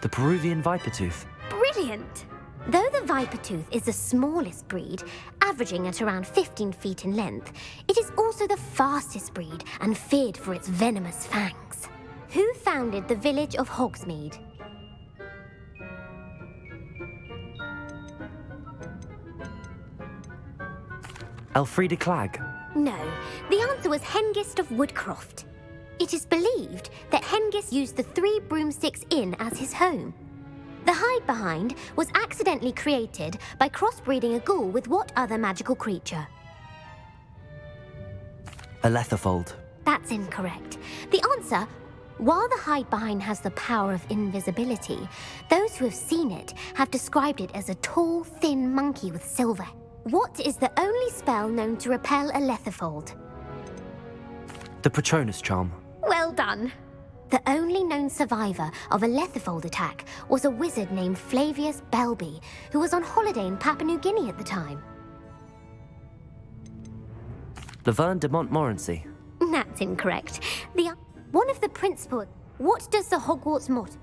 The Peruvian Vipertooth. Brilliant! Though the Vipertooth is the smallest breed, averaging at around 15 feet in length, it is also the fastest breed and feared for its venomous fangs. Who founded the village of Hogsmeade? Elfrida Clegg. No, the answer was Hengist of Woodcroft. It is believed that Hengist used the 3 broomsticks inn as his home. The hide-behind was accidentally created by crossbreeding a ghoul with what other magical creature? A Letherfold. That's incorrect. The answer, while the hide-behind has the power of invisibility, those who have seen it have described it as a tall, thin monkey with silver. What is the only spell known to repel a Letherfold? The Patronus Charm. Well done. The only known survivor of a Letherfold attack was a wizard named Flavius Belby, who was on holiday in Papua New Guinea at the time. Laverne de Montmorency. That's incorrect. One of the principal... What does the Hogwarts motto?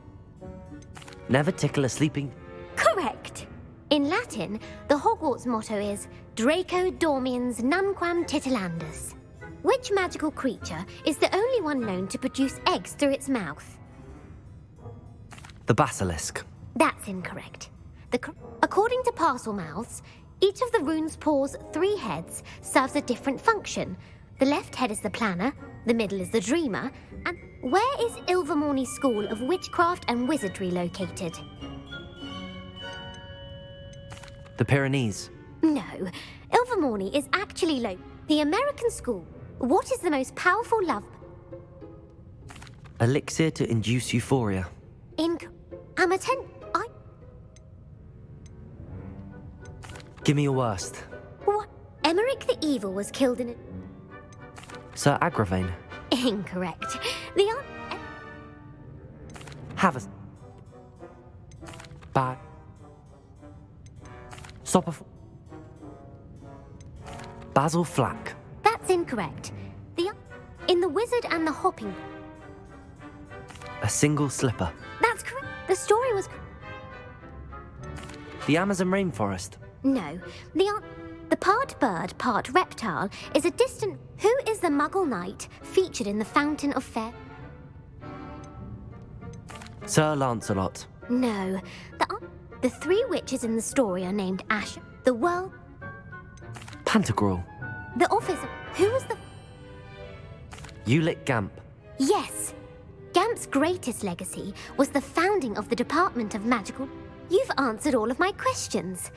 Never tickle a sleeping... Correct. In Latin, the Hogwarts motto is Draco Dormiens Nunquam Titilandus. Which magical creature is the only one known to produce eggs through its mouth? The Basilisk. That's incorrect. According to Parselmouths, each of the rune's paws' 3 heads serves a different function. The left head is the planner, the middle is the dreamer, and where is Ilvermorny School of Witchcraft and Wizardry located? The Pyrenees. No, Ilvermorny is actually the American school. What is the most powerful love? Elixir to induce euphoria. Give me your worst. What? Emmerich the Evil was killed in a... Sir Agravain. Incorrect. Have a... Bad... Stop Basil Flack. That's incorrect. In The Wizard and the Hopping... A single slipper. That's correct. The story was... The Amazon rainforest. No. The part bird, part reptile is a distant... Who is the Muggle knight featured in the Fountain of Fair? Sir Lancelot. No. The 3 witches in the story are named Asher, the World... Pantagruel. The officer... Who was the... Ulick Gamp. Yes. Gamp's greatest legacy was the founding of the Department of Magical... You've answered all of my questions.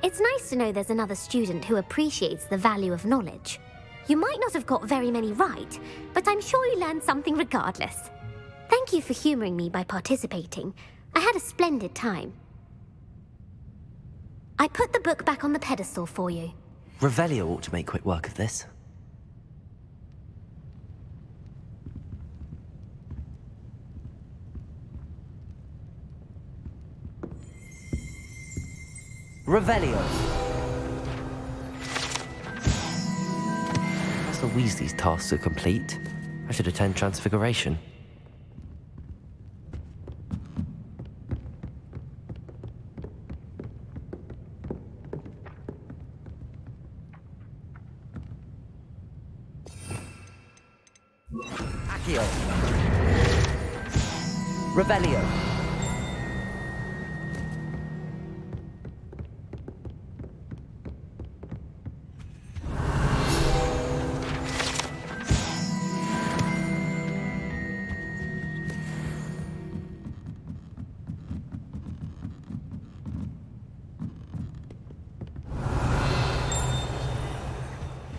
It's nice to know there's another student who appreciates the value of knowledge. You might not have got very many right, but I'm sure you learned something regardless. Thank you for humouring me by participating. I had a splendid time. I put the book back on the pedestal for you. Revelio ought to make quick work of this. Revelio. As the Weasley's tasks are complete, I should attend Transfiguration. Accio. Revelio.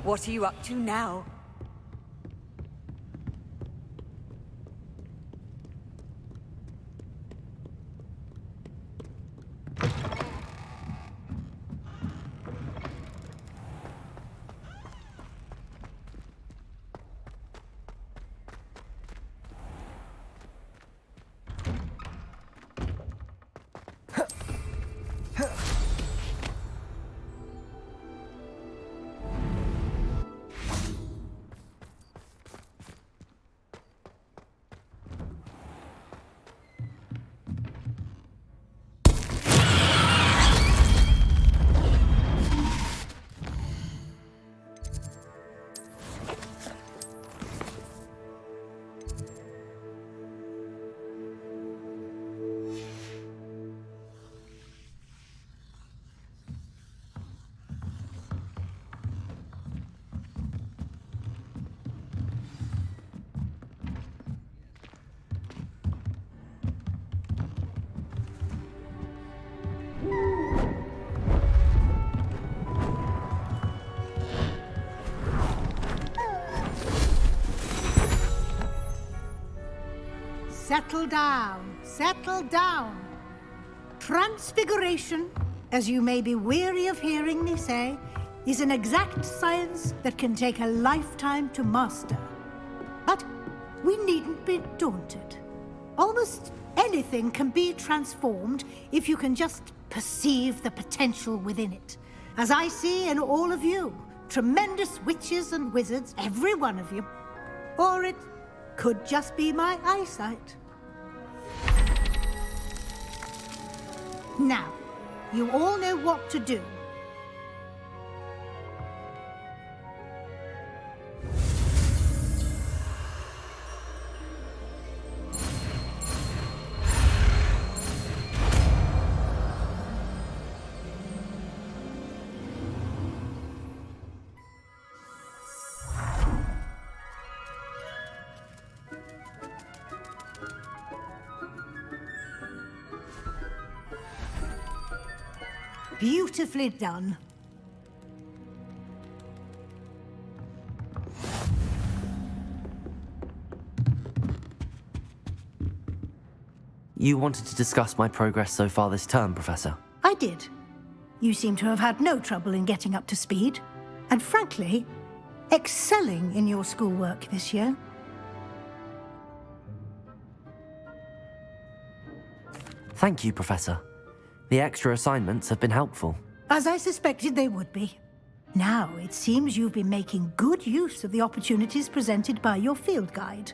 What are you up to now? settle down. Settle down. Transfiguration, as you may be weary of hearing me say, is an exact science that can take a lifetime to master. But we needn't be daunted. Almost anything can be transformed if you can just perceive the potential within it. As I see in all of you, tremendous witches and wizards, every one of you. Or it could just be my eyesight. Now, you all know what to do. Beautifully done. You wanted to discuss my progress so far this term, Professor? I did. You seem to have had no trouble in getting up to speed, and frankly, excelling in your schoolwork this year. Thank you, Professor. The extra assignments have been helpful. As I suspected they would be. Now, it seems you've been making good use of the opportunities presented by your field guide.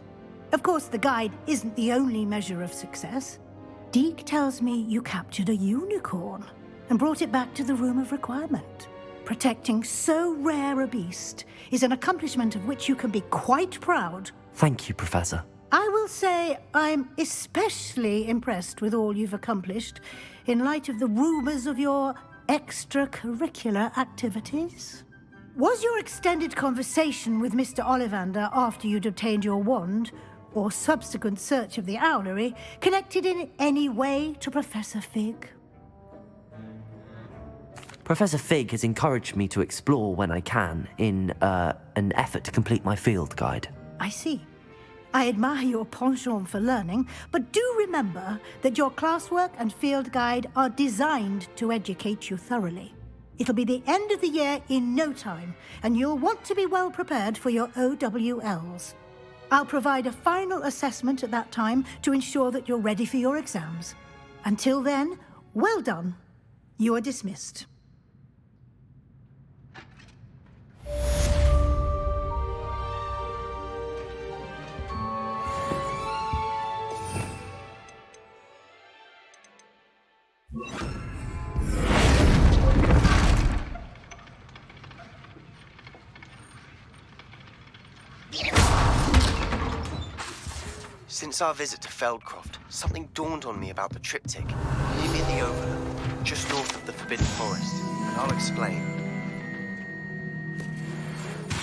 Of course, the guide isn't the only measure of success. Deke tells me you captured a unicorn and brought it back to the Room of Requirement. Protecting so rare a beast is an accomplishment of which you can be quite proud. Thank you, Professor. I will say I'm especially impressed with all you've accomplished in light of the rumors of your extracurricular activities. Was your extended conversation with Mr. Ollivander after you'd obtained your wand, or subsequent search of the owlery, connected in any way to Professor Fig? Professor Fig has encouraged me to explore when I can in an effort to complete my field guide. I see. I admire your penchant for learning, but do remember that your classwork and field guide are designed to educate you thoroughly. It'll be the end of the year in no time, and you'll want to be well prepared for your OWLs. I'll provide a final assessment at that time to ensure that you're ready for your exams. Until then, well done. You are dismissed. Since our visit to Feldcroft, something dawned on me about the triptych near the overlook, just north of the Forbidden Forest, and I'll explain.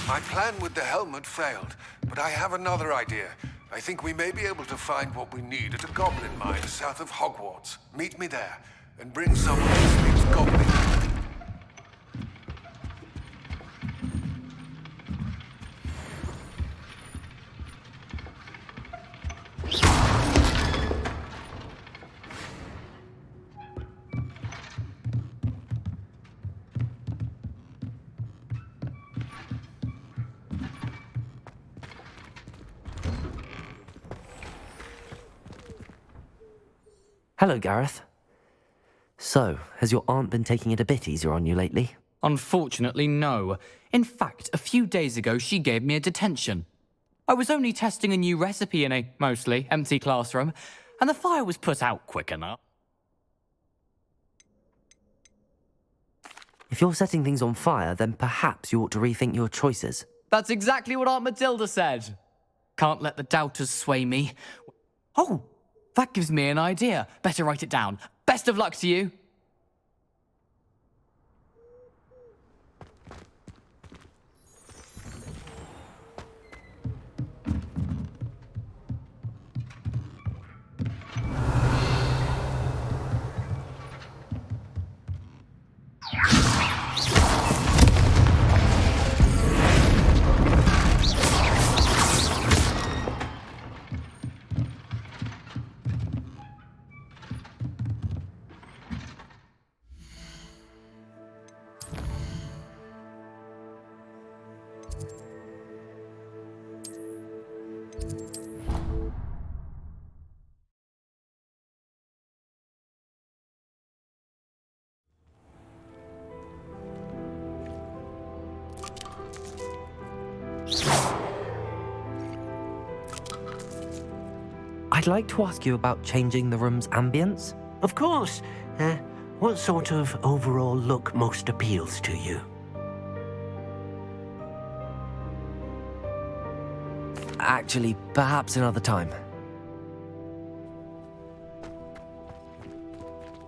My plan with the helmet failed, but I have another idea. I think we may be able to find what we need at a goblin mine south of Hogwarts. Meet me there, and bring someone who speaks goblin. Hello, Gareth. So, has your aunt been taking it a bit easier on you lately? Unfortunately, no. In fact, a few days ago, she gave me a detention. I was only testing a new recipe in a mostly empty classroom, and the fire was put out quick enough. If you're setting things on fire, then perhaps you ought to rethink your choices. That's exactly what Aunt Matilda said. Can't let the doubters sway me. Oh, that gives me an idea. Better write it down. Best of luck to you. I'd like to ask you about changing the room's ambience. Of course. What sort of overall look most appeals to you? Actually, perhaps another time.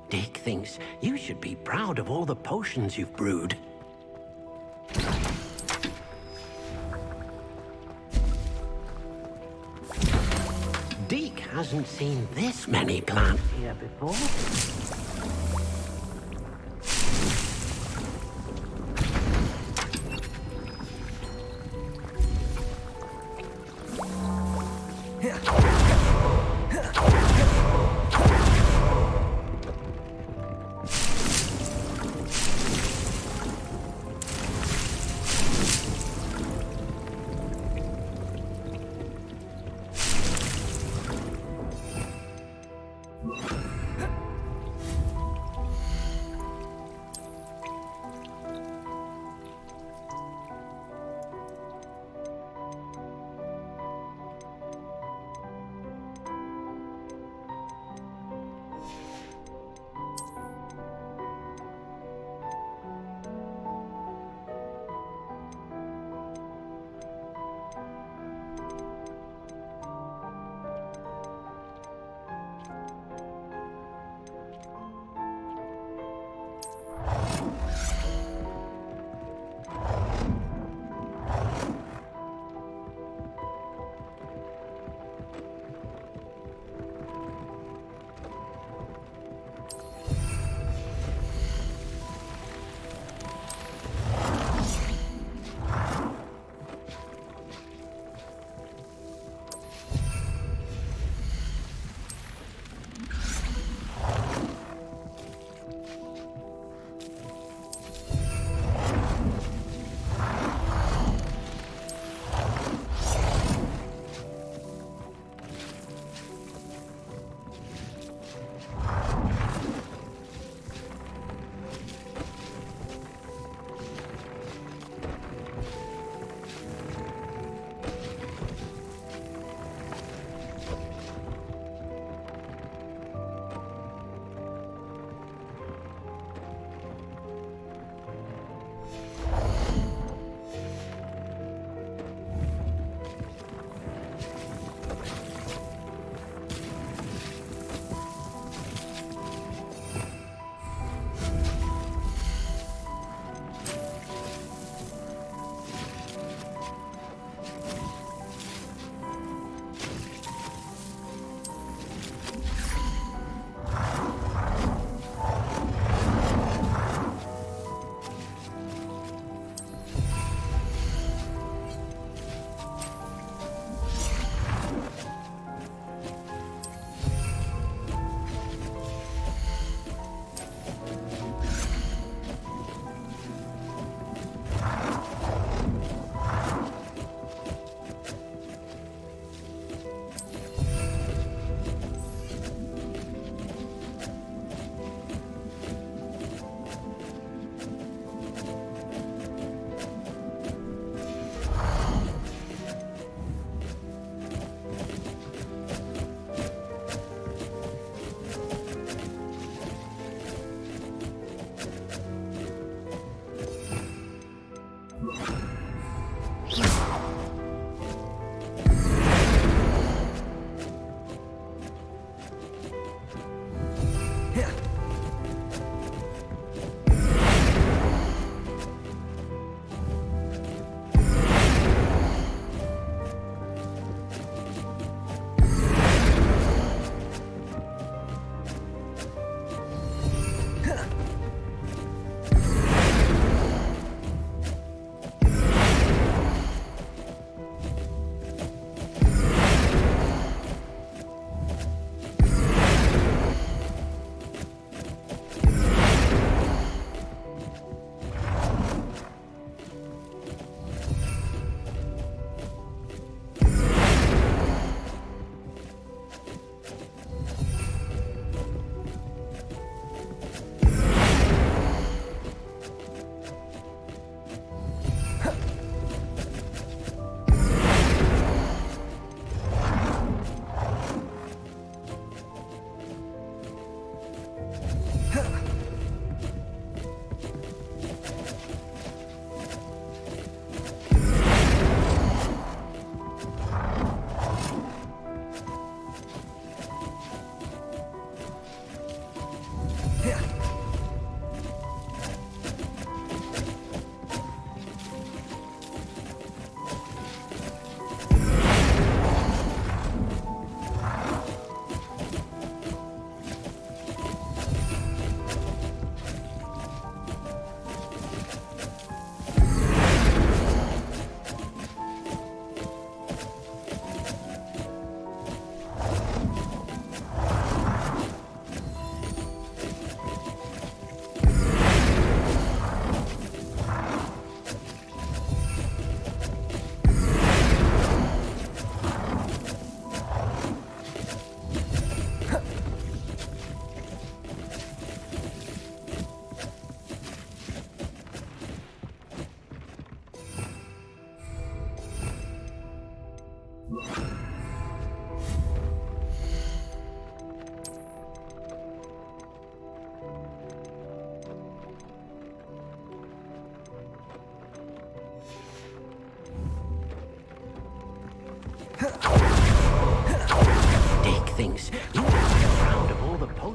Dick thinks you should be proud of all the potions you've brewed. Dick hasn't seen this many plants here before.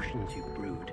potions you brewed.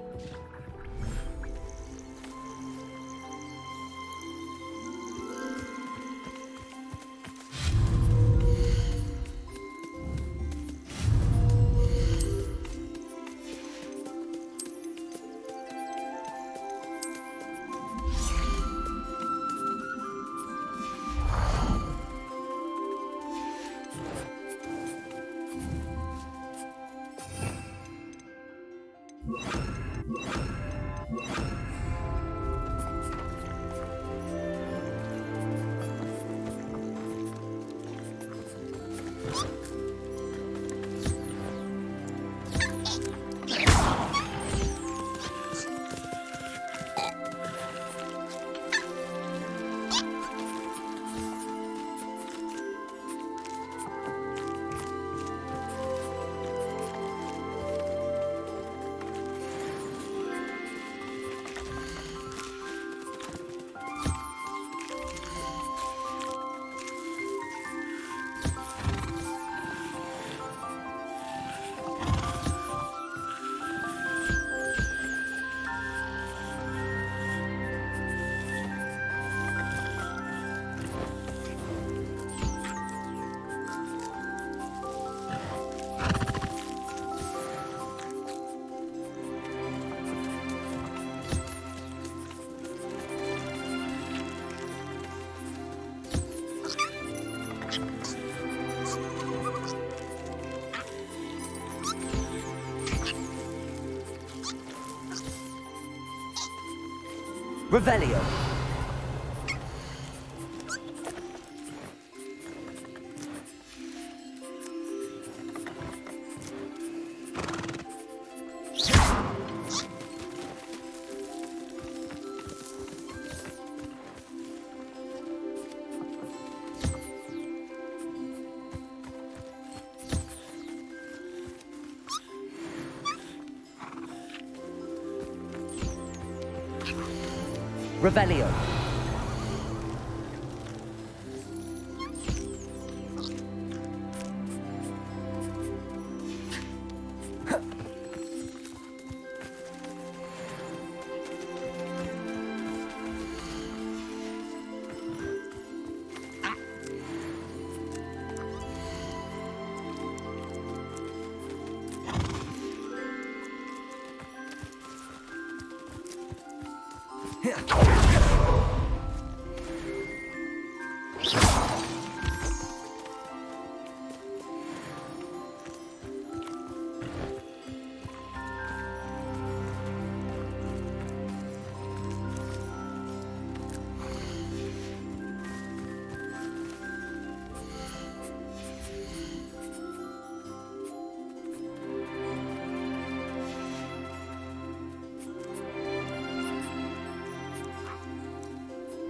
Revelio. Revelio.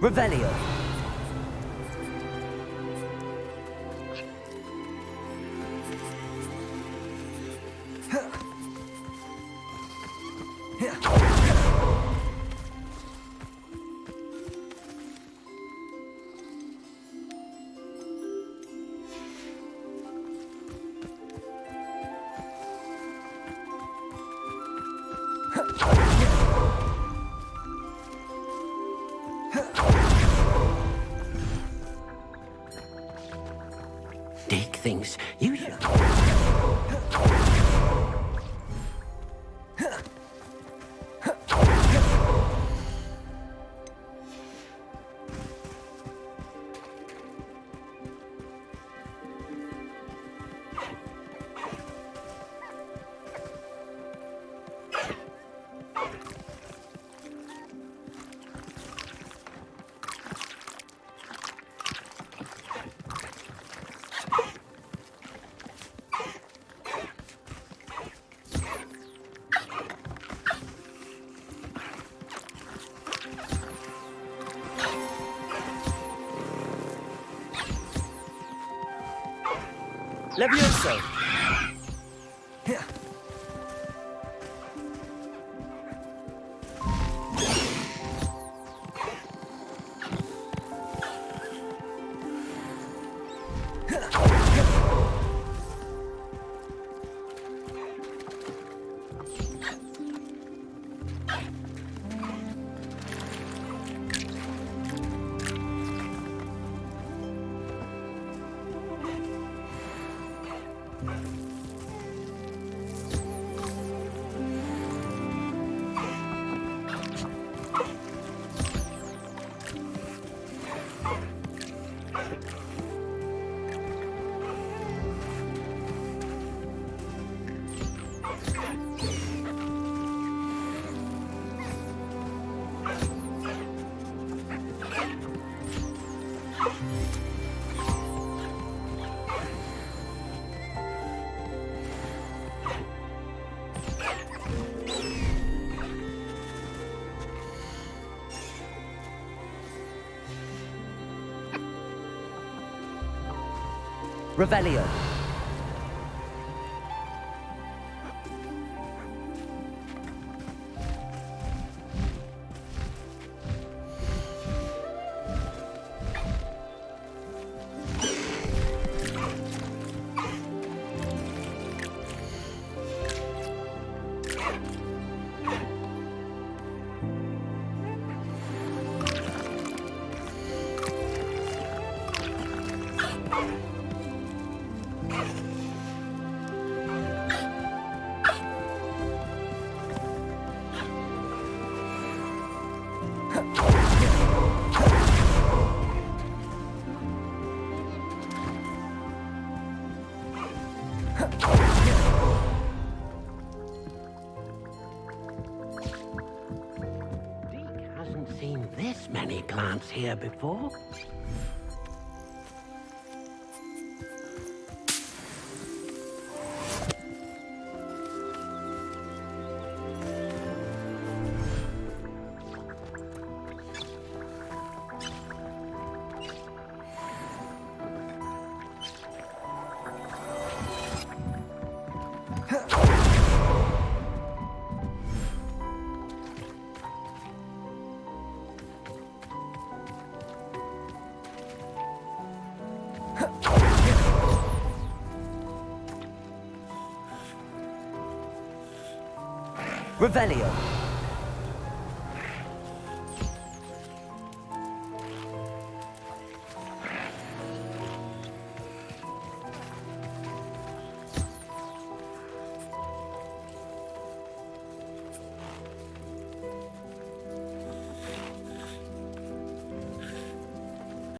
Revelio. Dig things. You should. Levioso. Revelio. Seen this many plants here before. Revelio.